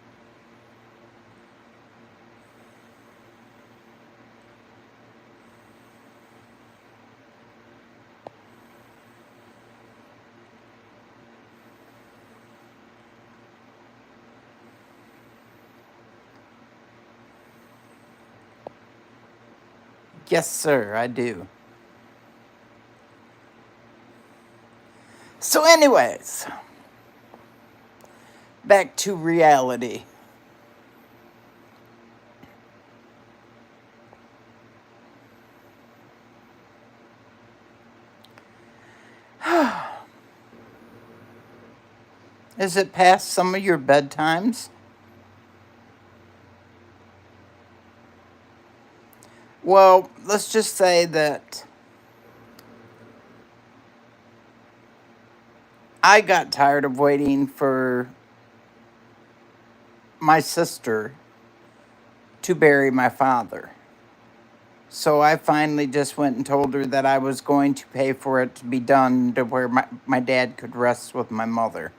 Yes, sir, I do. So, anyways, back to reality. Is it past some of your bedtimes? Well, let's just say that I got tired of waiting for my sister to bury my father. So I finally just went and told her that I was going to pay for it to be done to where my dad could rest with my mother.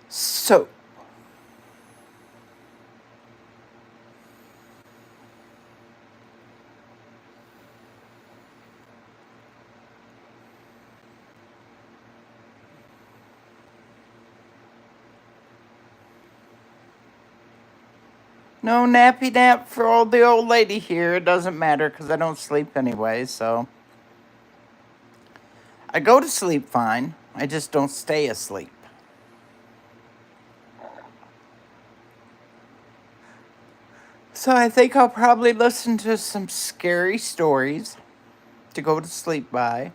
So, no nappy nap for all the old lady here. It doesn't matter because I don't sleep anyway, so. I go to sleep fine. I just don't stay asleep. So I think I'll probably listen to some scary stories to go to sleep by.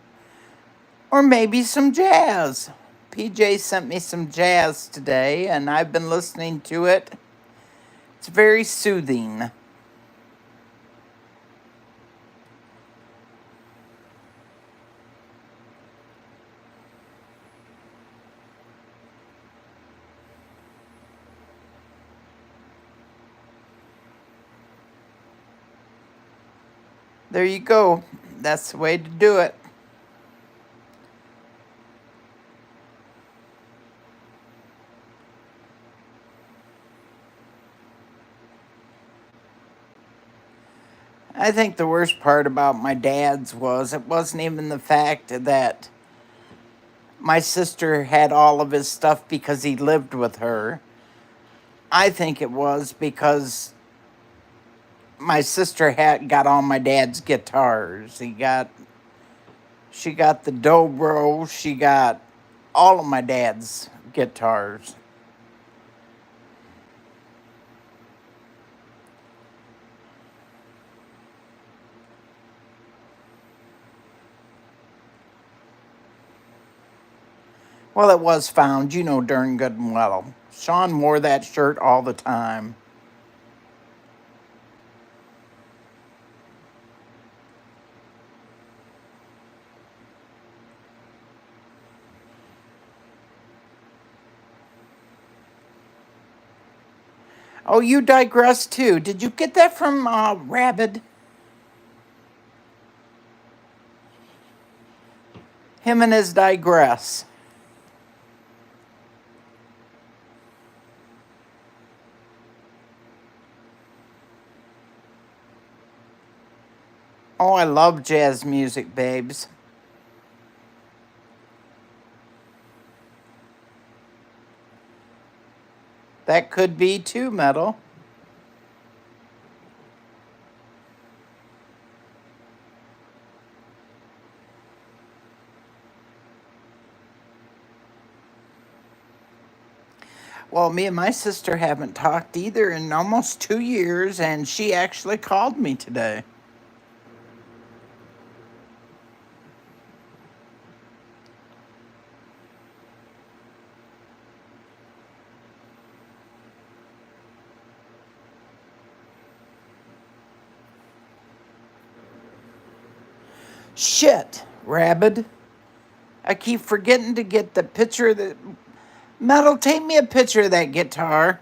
Or maybe some jazz. PJ sent me some jazz today, and I've been listening to it. It's very soothing. There you go. That's the way to do it. I think the worst part about my dad's was it wasn't even the fact that my sister had all of his stuff because he lived with her. I think it was because my sister had got all my dad's guitars. She got the dobro, she got all of my dad's guitars. Well, it was found, you know darn good and well. Sean wore that shirt all the time. Oh, you digress too. Did you get that from Rabid? Him and his digress. Oh, I love jazz music, babes. That could be too metal. Well, me and my sister haven't talked either in almost 2 years, and she actually called me today. Shit, Rabid. I keep forgetting to get the picture of the Metal. Take me a picture of that guitar,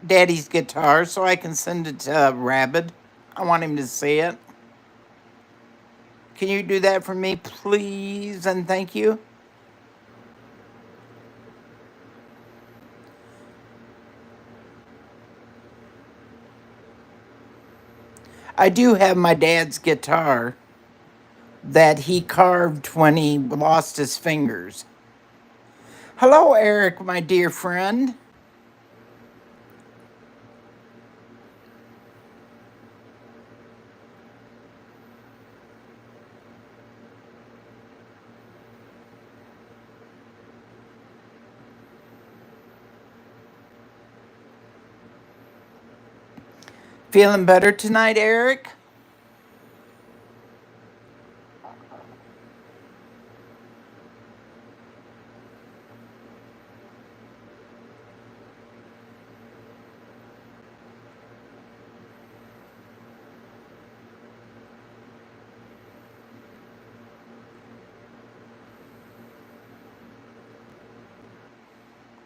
Daddy's guitar, so I can send it to Rabid. I want him to see it. Can you do that for me, please? And thank you. I do have my dad's guitar that he carved when he lost his fingers. Hello, Eric, my dear friend. Feeling better tonight, Eric?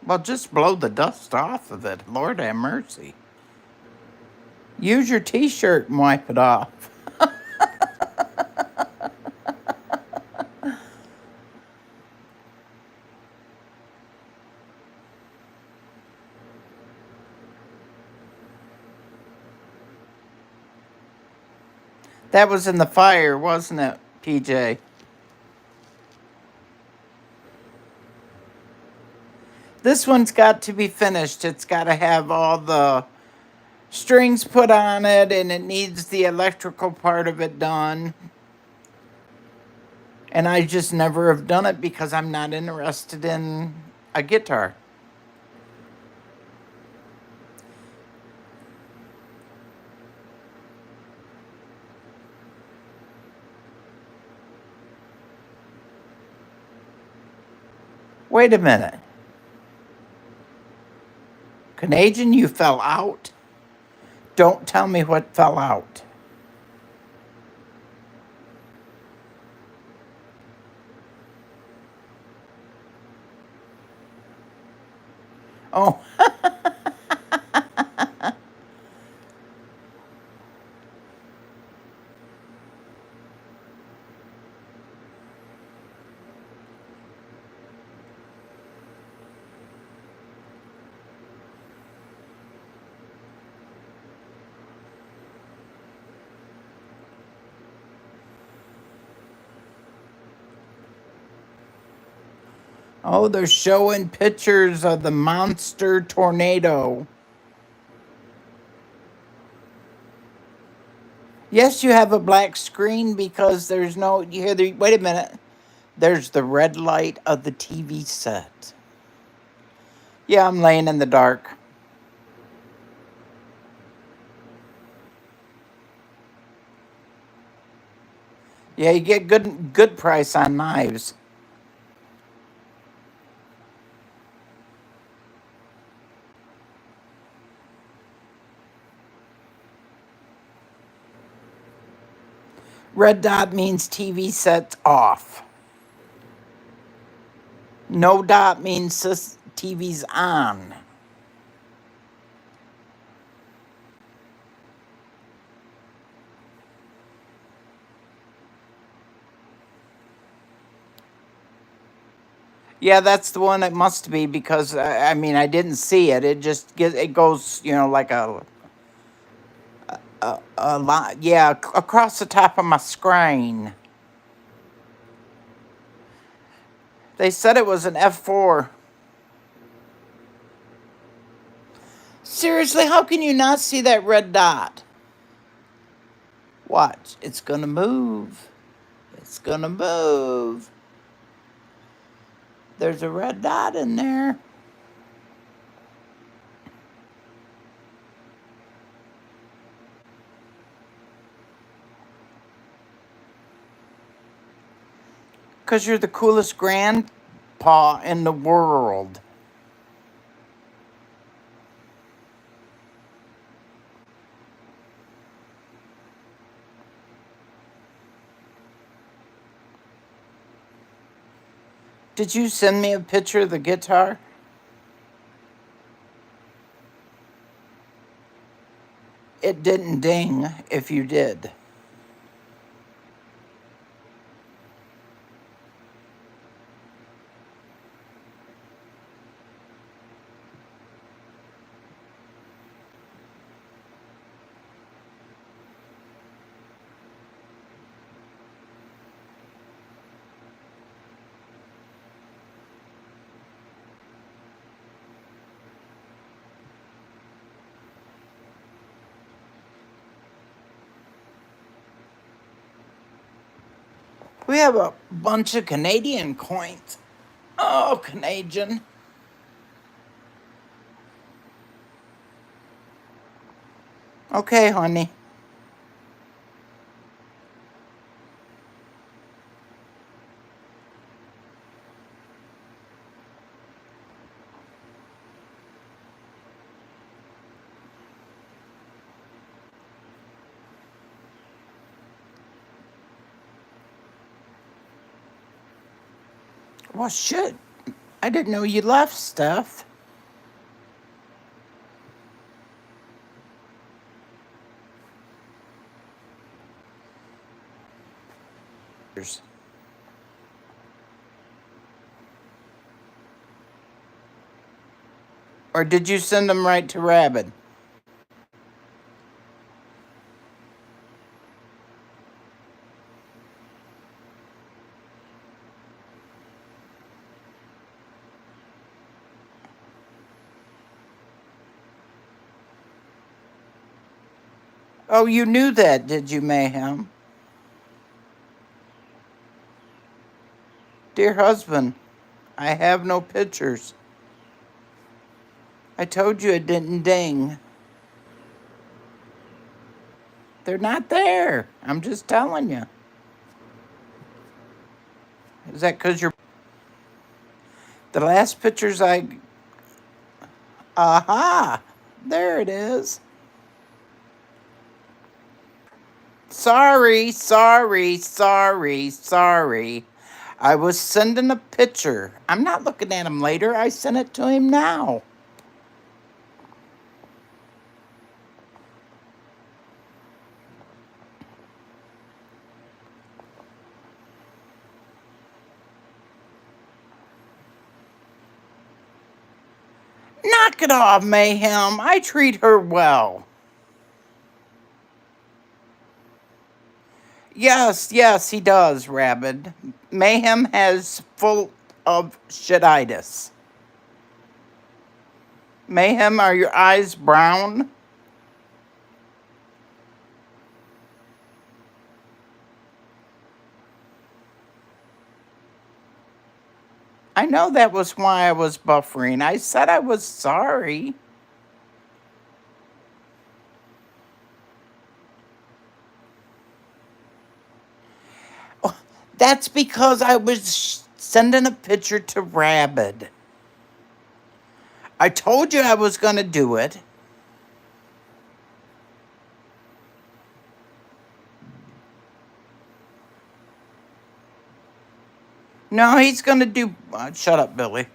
Well, just blow the dust off of it. Lord have mercy. Use your t shirt and wipe it off. That was in the fire, wasn't it, PJ? This one's got to be finished. It's got to have all the strings put on it, and it needs the electrical part of it done. And I just never have done it because I'm not interested in a guitar. Wait a minute. Canadian, you fell out? Don't tell me what fell out. Oh, Oh, they're showing pictures of the monster tornado. Yes, you have a black screen because there's no. You hear the. Wait a minute. There's the red light of the TV set. Yeah, I'm laying in the dark. Yeah, you get good price on knives. Red dot means TV set's off. No dot means TV's on. Yeah, that's the one it must be because I mean I didn't see it. It goes like a lot. Yeah, across the top of my screen. They said it was an F4. Seriously, how can you not see that red dot? Watch, it's gonna move. It's gonna move. There's a red dot in there. Because you're the coolest grandpa in the world. Did you send me a picture of the guitar? It didn't ding if you did. We have a bunch of Canadian coins. Oh, Canadian. Okay, honey. Well, shit. I didn't know you left, Steph. Or did you send them right to Rabbit? Oh, you knew that, did you, Mayhem? Dear husband, I have no pictures. I told you it didn't ding. They're not there. I'm just telling you. Is that because you're... The last pictures I... Aha! There it is. Sorry. I was sending a picture. I'm not looking at him later. I sent it to him now. Knock it off, Mayhem. I treat her well. Yes, he does, Rabbit. Mayhem has full of shititis. Mayhem, are your eyes brown? I know that was why I was buffering. I said I was sorry. That's because I was sending a picture to Rabid. I told you I was going to do it. No, he's going to do... shut up, Billy.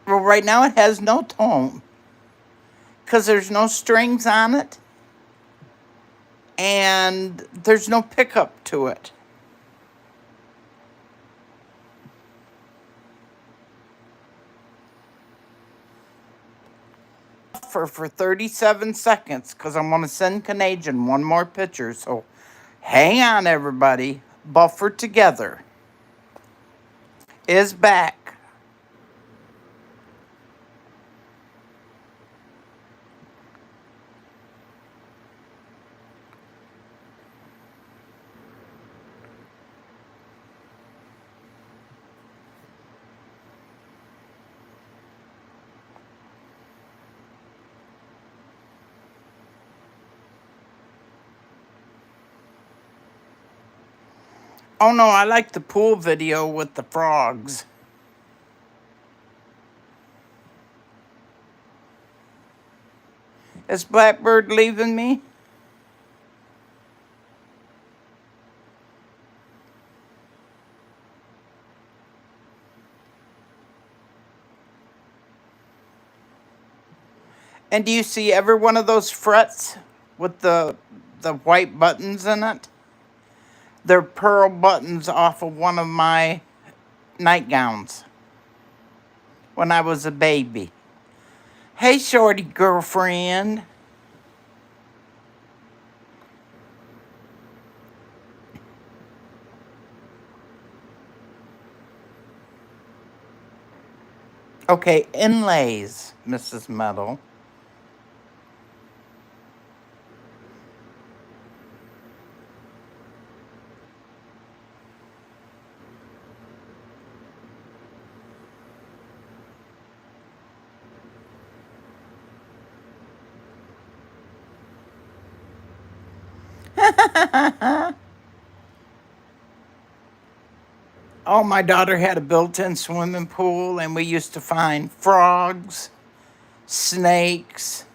Well, right now it has no tone. Because there's no strings on it. And there's no pickup to it. For 37 seconds because I'm going to send Canadian one more picture. So hang on, everybody. Buffer together is back. Oh no, I like the pool video with the frogs. Is Blackbird leaving me? And do you see every one of those frets with the white buttons in it? They're pearl buttons off of one of my nightgowns when I was a baby. Hey, shorty girlfriend. Okay, inlays, Mrs. Metal. Oh, my daughter had a built-in swimming pool, and we used to find frogs, snakes,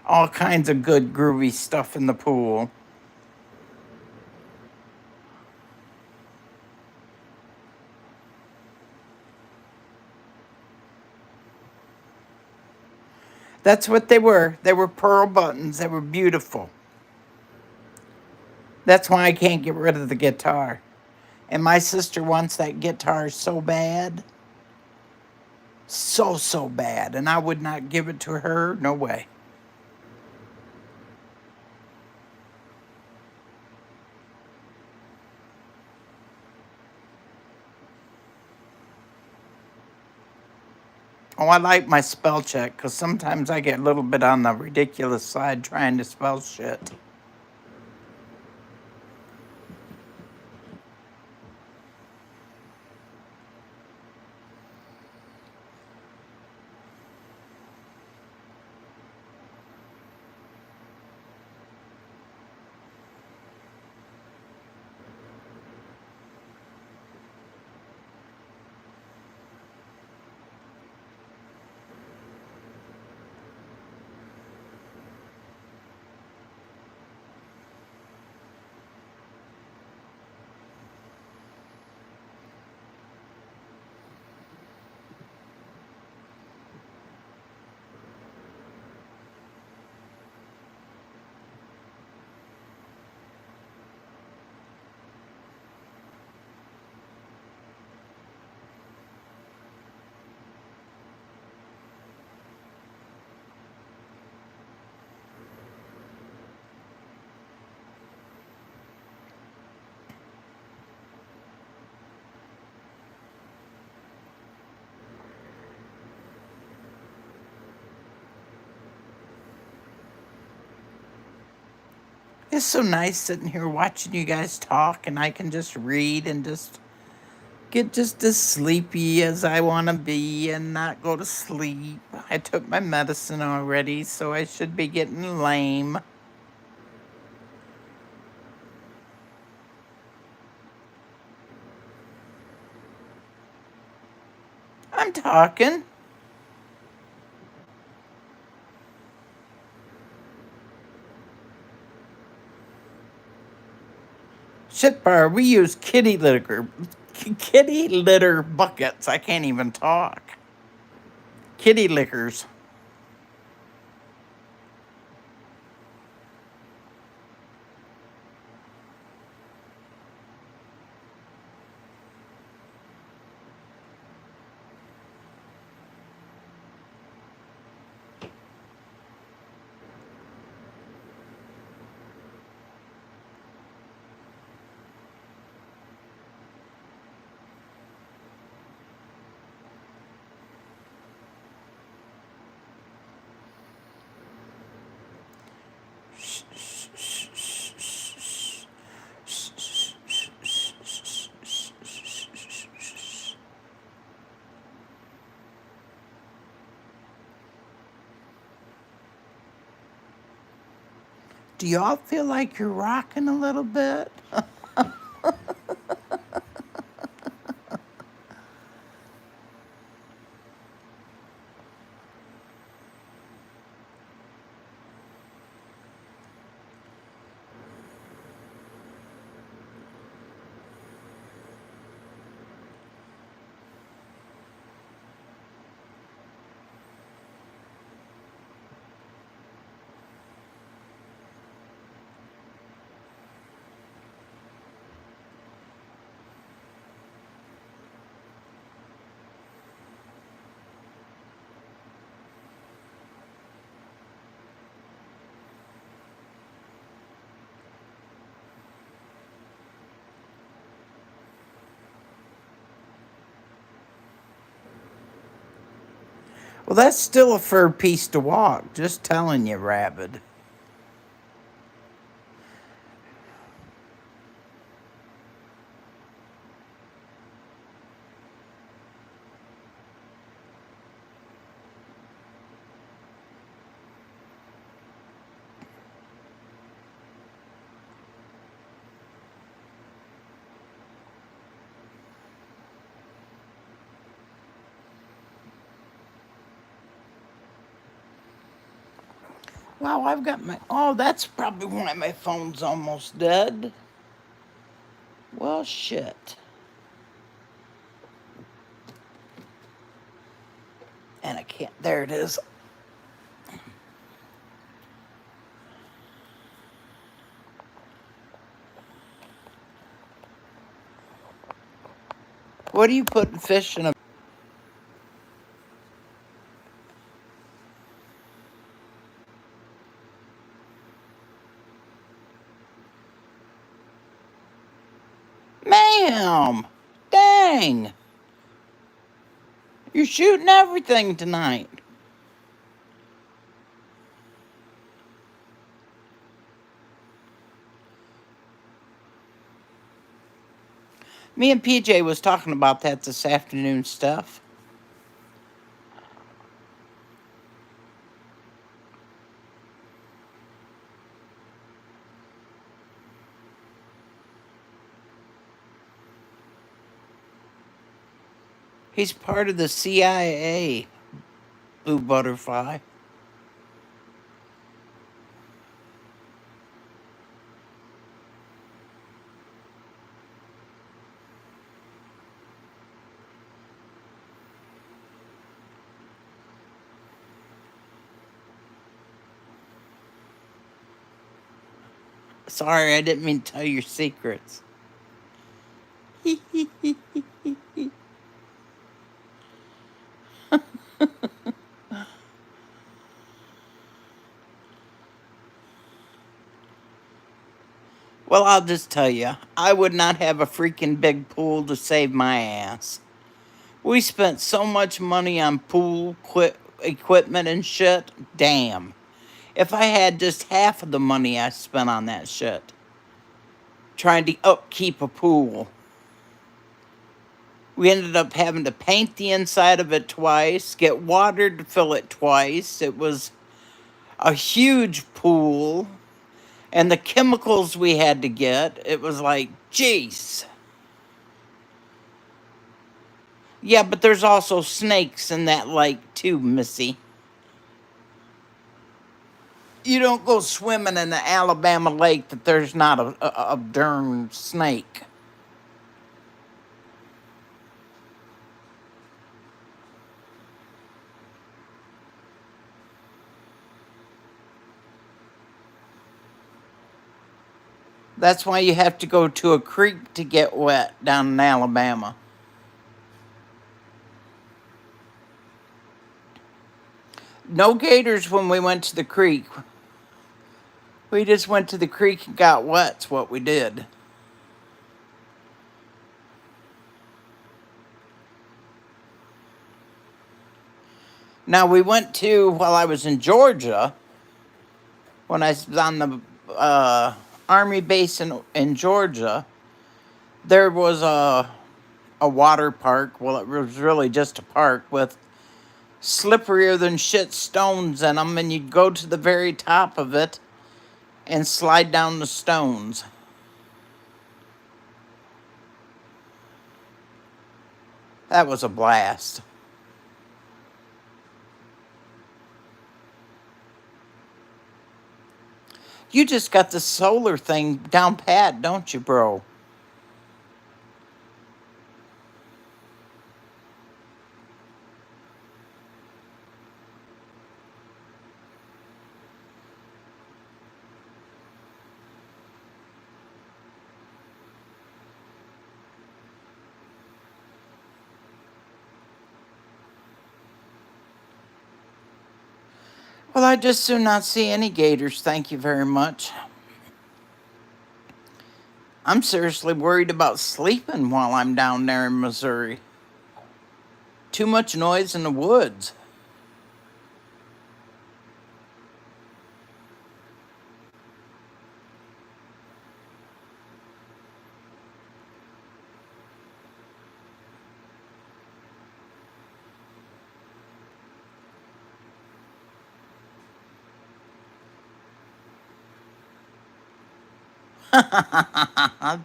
all kinds of good groovy stuff in the pool. That's what they were. They were pearl buttons. They were beautiful. That's why I can't get rid of the guitar. And my sister wants that guitar so bad. So bad. And I would not give it to her. No way. Oh, I like my spell check because sometimes I get a little bit on the ridiculous side trying to spell shit. just so nice sitting here watching you guys talk, and I can just read and just get just as sleepy as I want to be and not go to sleep. I took my medicine already, so I should be getting lame. I'm talking. Shit bar, we use kitty litter buckets. I can't even talk. Kitty lickers. Do y'all feel like you're rocking a little bit? Well, that's still a fur piece to walk. Just telling you, Rabid. Wow, I've got my. Oh, that's probably why my phone's almost dead. Well, shit. And I can't. There it is. What are you putting fish in a. Ma'am! Dang! You're shooting everything tonight. Me and PJ was talking about that this afternoon stuff. He's part of the CIA, Blue Butterfly. Sorry, I didn't mean to tell your secrets. Well, I'll just tell you, I would not have a freaking big pool to save my ass. We spent so much money on pool equipment and shit. Damn. If I had just half of the money I spent on that shit, trying to upkeep a pool, we ended up having to paint the inside of it twice, get water to fill it twice. It was a huge pool. And the chemicals we had to get, it was like, jeez. Yeah, but there's also snakes in that lake too, Missy. You don't go swimming in the Alabama lake that there's not a darn snake. That's why you have to go to a creek to get wet down in Alabama. No gators when we went to the creek. We just went to the creek and got wet's what we did. Now we went to, while I was in Georgia, when I was on the Army base in Georgia, there was a water park. Well, it was really just a park with slipperier than shit stones in them, and you'd go to the very top of it and slide down the stones. That was a blast. You just got the solar thing down pat, don't you, bro? Well, I just soon not see any gators, thank you very much. I'm seriously worried about sleeping while I'm down there in Missouri. Too much noise in the woods.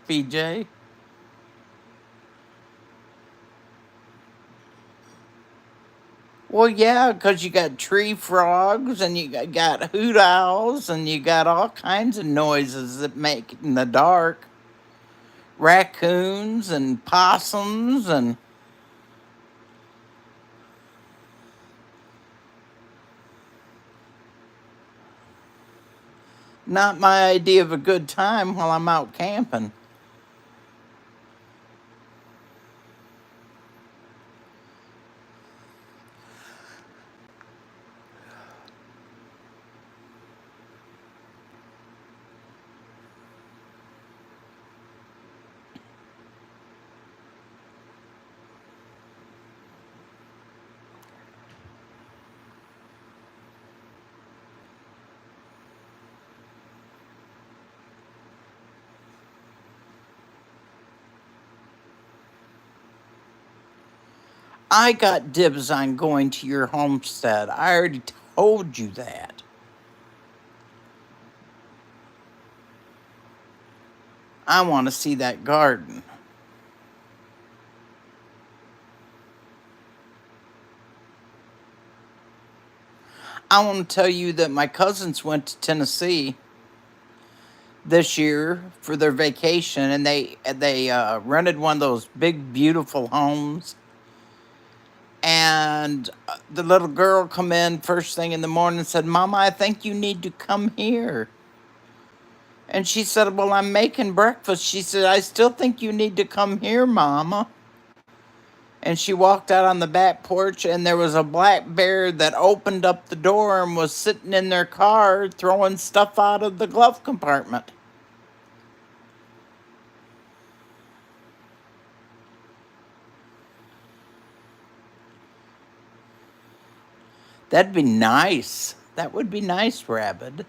PJ. Well, yeah, because you got tree frogs and you got hoot owls and you got all kinds of noises that make in the dark. Raccoons and possums and not my idea of a good time while I'm out camping. I got dibs on going to your homestead. I already told you that. I want to see that garden. I want to tell you that my cousins went to Tennessee this year for their vacation, and they rented one of those big, beautiful homes. And the little girl come in first thing in the morning and said, "Mama, I think you need to come here." And she said, "Well, I'm making breakfast." She said, "I still think you need to come here, Mama." And she walked out on the back porch, and there was a black bear that opened up the door and was sitting in their car throwing stuff out of the glove compartment. That'd be nice. That would be nice, Rabbit.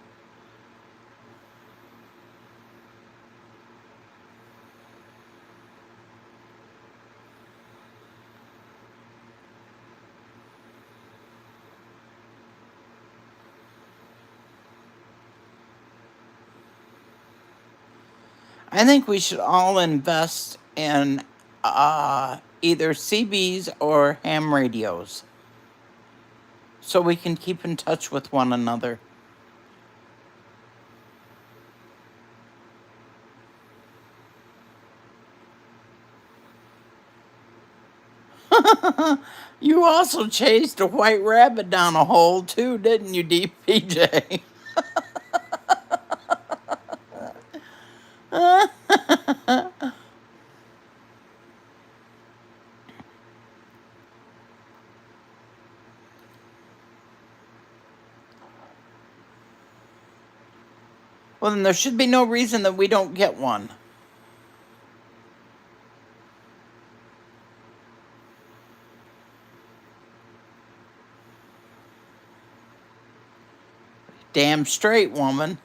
I think we should all invest in either CBs or ham radios so we can keep in touch with one another. You also chased a white rabbit down a hole too, didn't you, DPJ? Well, then there should be no reason that we don't get one. Damn straight, woman.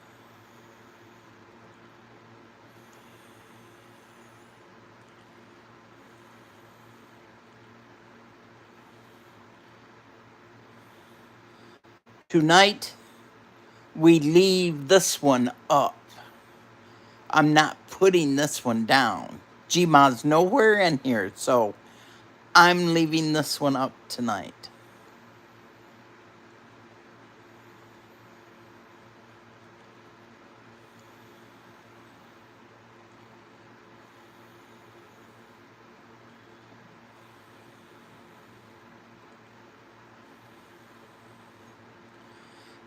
Tonight, we leave this one up. I'm not putting this one down. Gma's nowhere in here, so I'm leaving this one up tonight.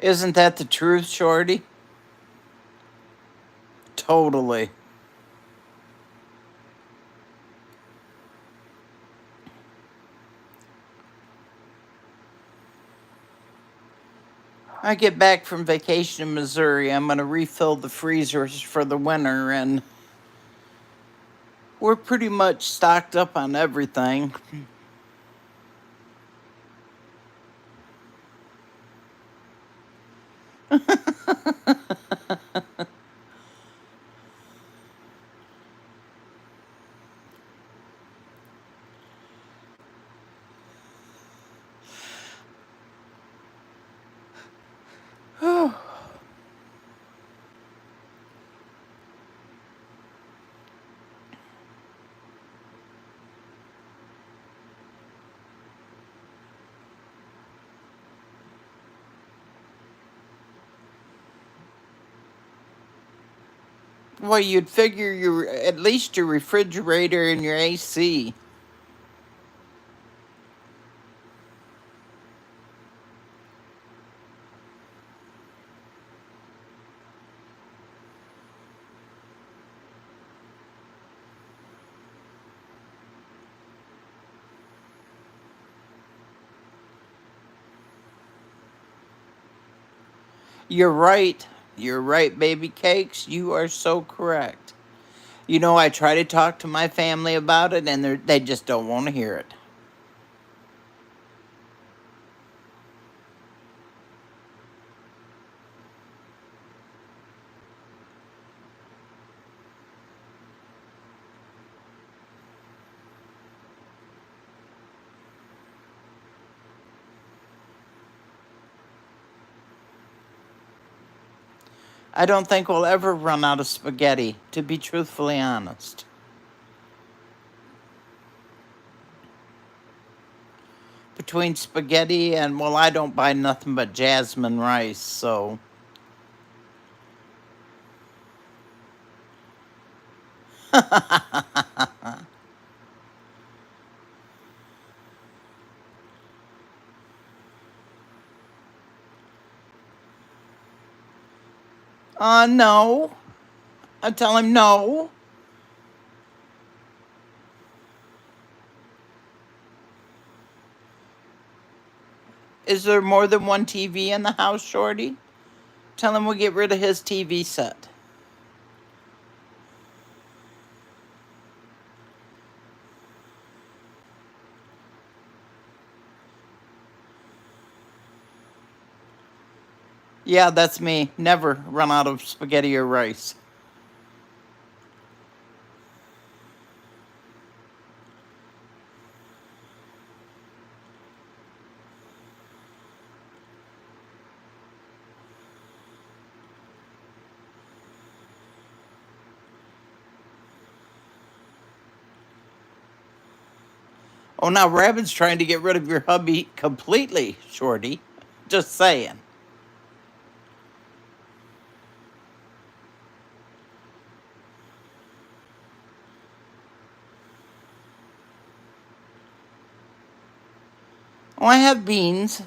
Isn't that the truth, Shorty? Totally. I get back from vacation in Missouri. I'm going to refill the freezers for the winter, and we're pretty much stocked up on everything. Well, you'd figure at least your refrigerator and your AC. You're right. You're right, baby cakes. You are so correct. You know, I try to talk to my family about it, and they just don't want to hear it. I don't think we'll ever run out of spaghetti, to be truthfully honest. Between spaghetti and, well, I don't buy nothing but jasmine rice, so. No. I tell him no. Is there more than one TV in the house, Shorty? Tell him we'll get rid of his TV set. Yeah, that's me. Never run out of spaghetti or rice. Oh, now Rabbit's trying to get rid of your hubby completely, Shorty. Just saying. Oh, I have beans,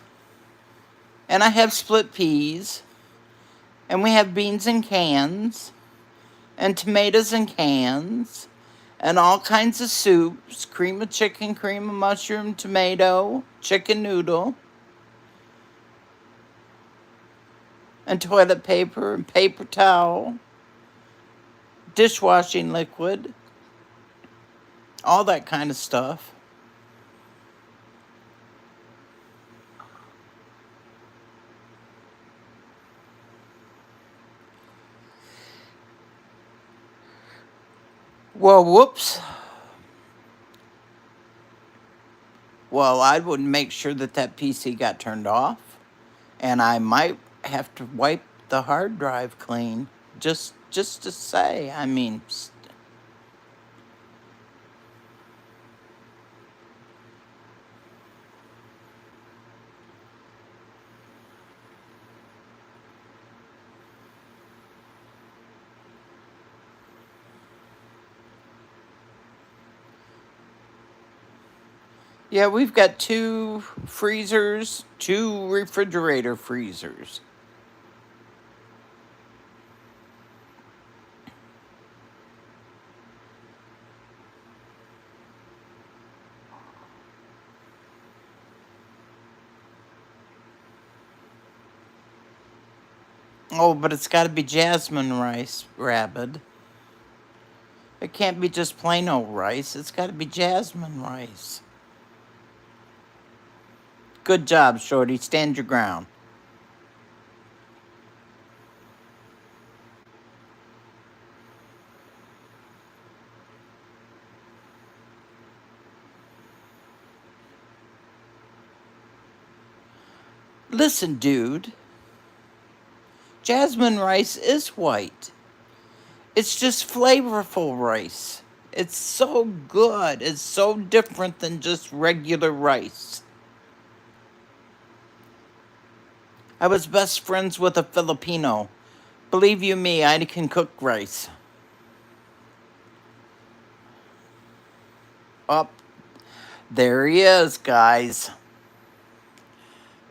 and I have split peas, and we have beans in cans, and tomatoes in cans, and all kinds of soups, cream of chicken, cream of mushroom, tomato, chicken noodle, and toilet paper, and paper towel, dishwashing liquid, all that kind of stuff. Well, whoops. Well, I would make sure that that PC got turned off, and I might have to wipe the hard drive clean. Just to say, I mean, yeah, we've got 2 freezers, 2 refrigerator freezers. Oh, but it's got to be jasmine rice, Rabbit. It can't be just plain old rice. It's got to be jasmine rice. Good job, Shorty. Stand your ground. Listen, dude. Jasmine rice is white. It's just flavorful rice. It's so good. It's so different than just regular rice. I was best friends with a Filipino. Believe you me, I can cook rice. Up. There he is, guys.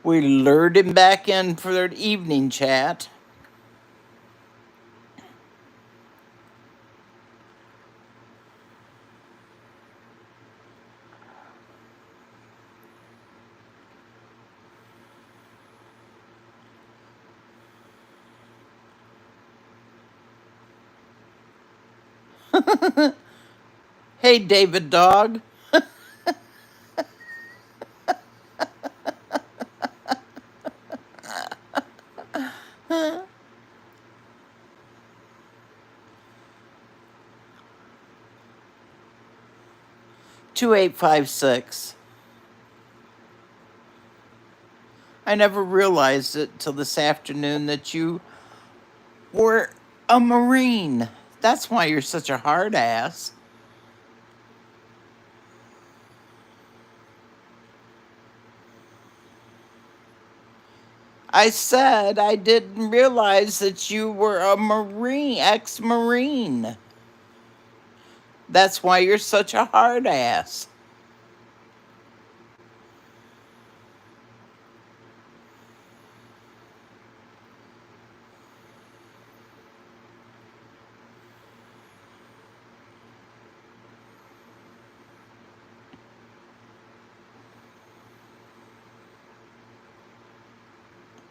We lured him back in for their evening chat. Hey, David Dog. 2856. I never realized it till this afternoon that you were a Marine. That's why you're such a hard ass. I said I didn't realize that you were a Marine, ex-Marine. That's why you're such a hard ass.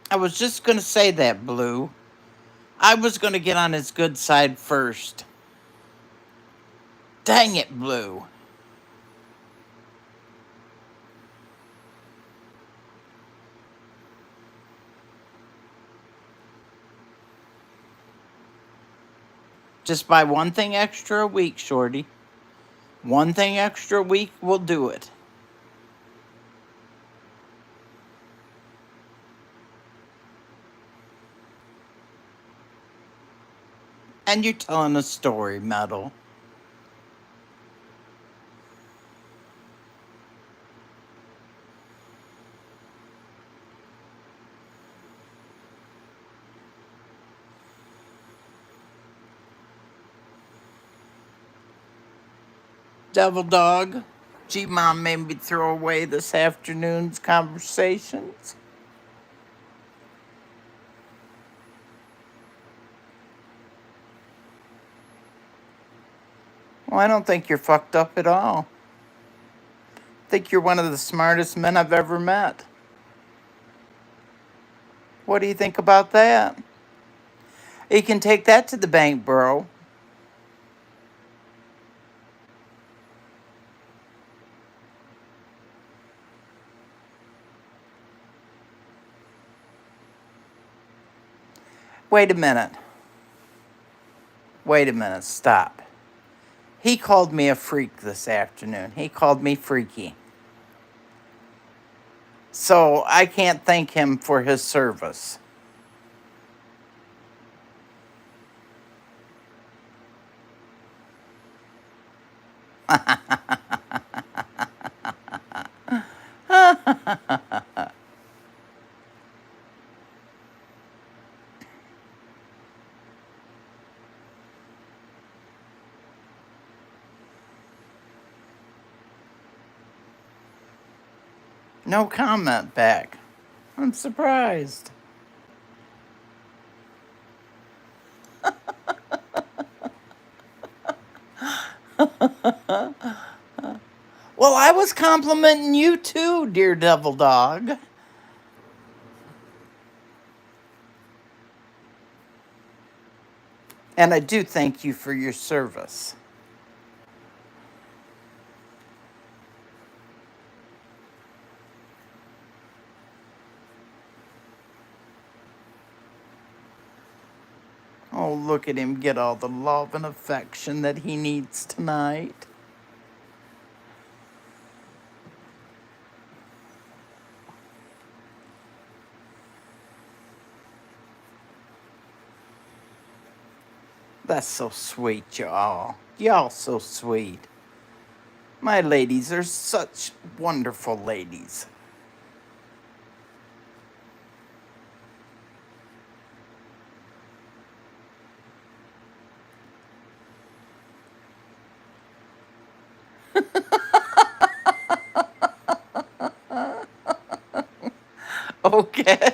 I was just going to say that, Blue. I was going to get on his good side first. Dang it, Blue. Just buy one thing extra a week, Shorty. One thing extra a week will do it. And you're telling a story, Metal. Devil dog. G-Mom made me throw away this afternoon's conversations. Well, I don't think you're fucked up at all. I think you're one of the smartest men I've ever met. What do you think about that? You can take that to the bank, bro. Wait a minute. Wait a minute. Stop. He called me a freak this afternoon. He called me freaky. So I can't thank him for his service. No comment back. I'm surprised. Well, I was complimenting you too, dear devil dog. And I do thank you for your service. Oh, look at him get all the love and affection that he needs tonight. That's so sweet, y'all. Y'all so sweet. My ladies are such wonderful ladies. Okay.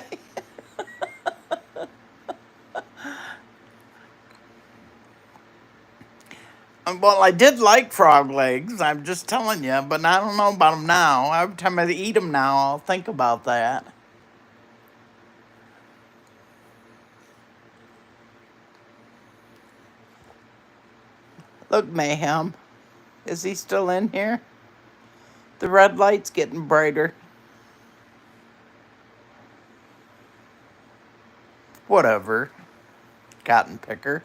Well, I did like frog legs. I'm just telling you, but I don't know about them now. Every time I eat them now, I'll think about that. Look, Mayhem. Is he still in here? The red light's getting brighter. Whatever. Cotton picker.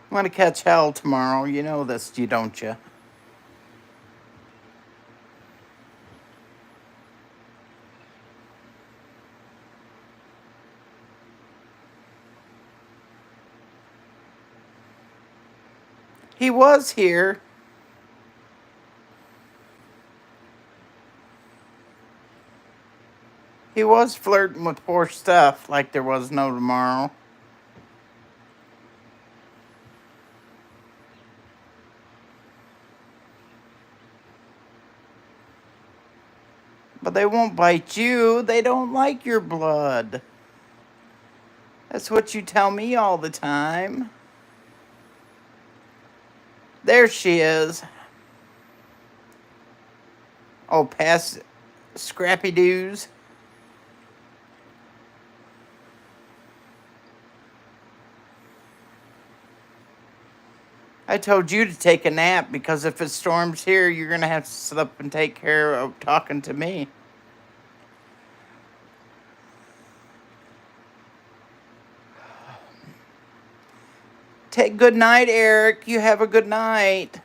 I'm gonna catch hell tomorrow. You know this, you don't you? He was here. He was flirting with poor Steph like there was no tomorrow. But they won't bite you. They don't like your blood. That's what you tell me all the time. There she is. Oh, past Scrappy Doos. I told you to take a nap because if it storms here, you're going to have to sit up and take care of talking to me. Take good night, Eric. You have a good night.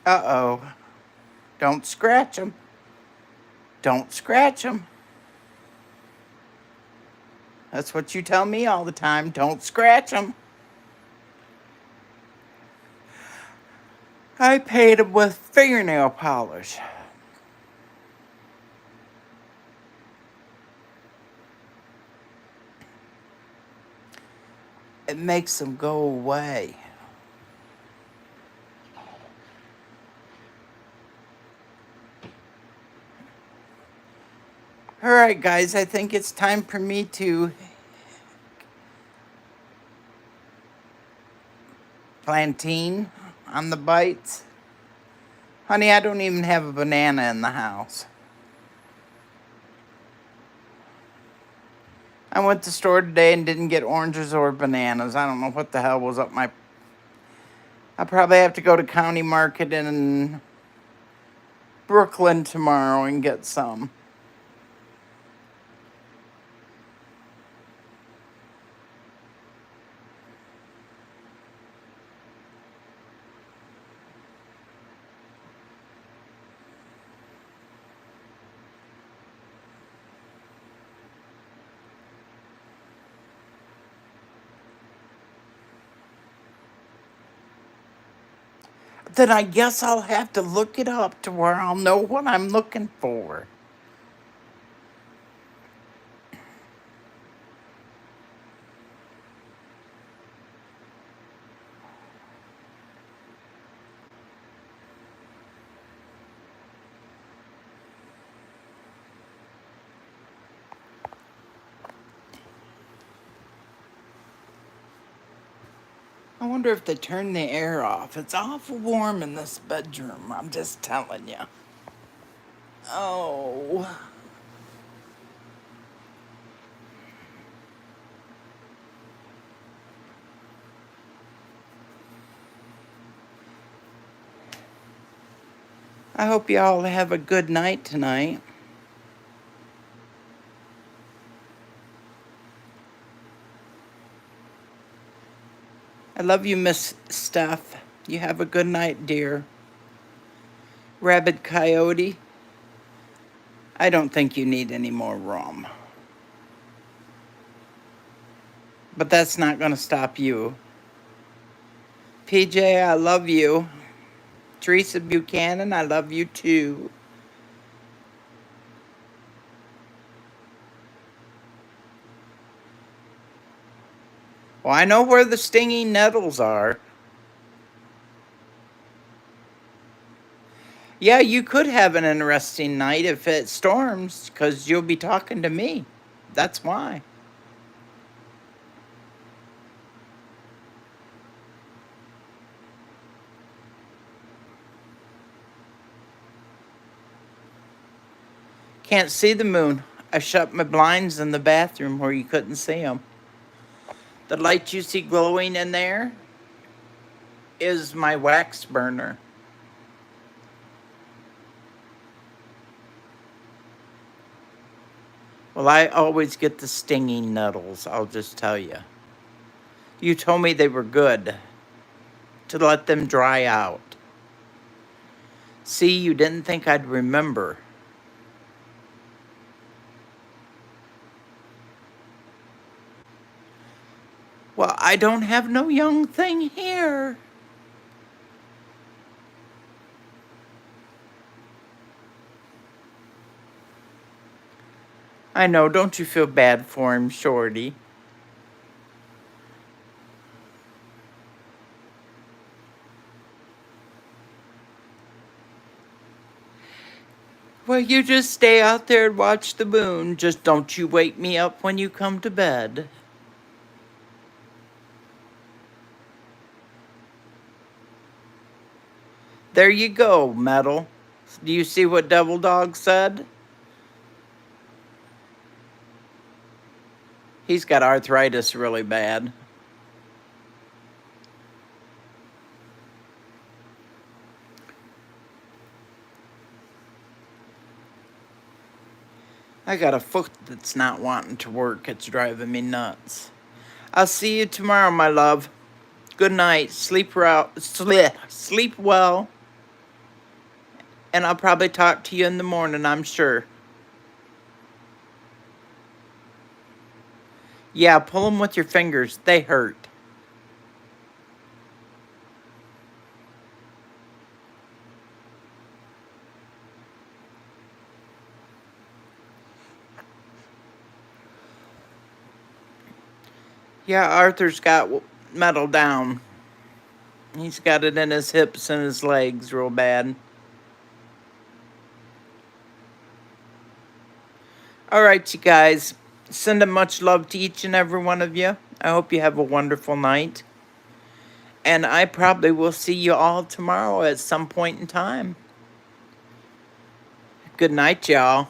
Uh-oh. Don't scratch him. Don't scratch him. That's what you tell me all the time. Don't scratch him. I paid him with fingernail polish. It makes them go away. All right, guys, I think it's time for me to plantain on the bites. Honey, I don't even have a banana in the house. I went to the store today and didn't get oranges or bananas. I don't know what the hell was up my... I'll probably have to go to County Market in Brooklyn tomorrow and get some. Then I guess I'll have to look it up to where I'll know what I'm looking for. I wonder if they turn the air off. It's awful warm in this bedroom, I'm just telling you. Oh. I hope you all have a good night tonight. I love you, Miss Steph. You have a good night, dear. Rabbit Coyote, I don't think you need any more rum. But that's not going to stop you. PJ, I love you. Teresa Buchanan, I love you too. Well, I know where the stinging nettles are. Yeah, you could have an interesting night if it storms, because you'll be talking to me. That's why. Can't see the moon. I shut my blinds in the bathroom where you couldn't see them. The light you see glowing in there is my wax burner. Well, I always get the stinging nettles, I'll just tell you. You told me they were good, to let them dry out. See, you didn't think I'd remember. Well, I don't have no young thing here. I know, don't you feel bad for him, Shorty? Well, you just stay out there and watch the moon. Just don't you wake me up when you come to bed. There you go, Metal. Do you see what Devil Dog said? He's got arthritis really bad. I got a foot that's not wanting to work. It's driving me nuts. I'll see you tomorrow, my love. Good night. Sleep well. And I'll probably talk to you in the morning, I'm sure. Yeah, pull them with your fingers. They hurt. Yeah, Arthur's got metal down. He's got it in his hips and his legs real bad. All right, you guys. Sending much love to each and every one of you. I hope you have a wonderful night. And I probably will see you all tomorrow at some point in time. Good night, y'all.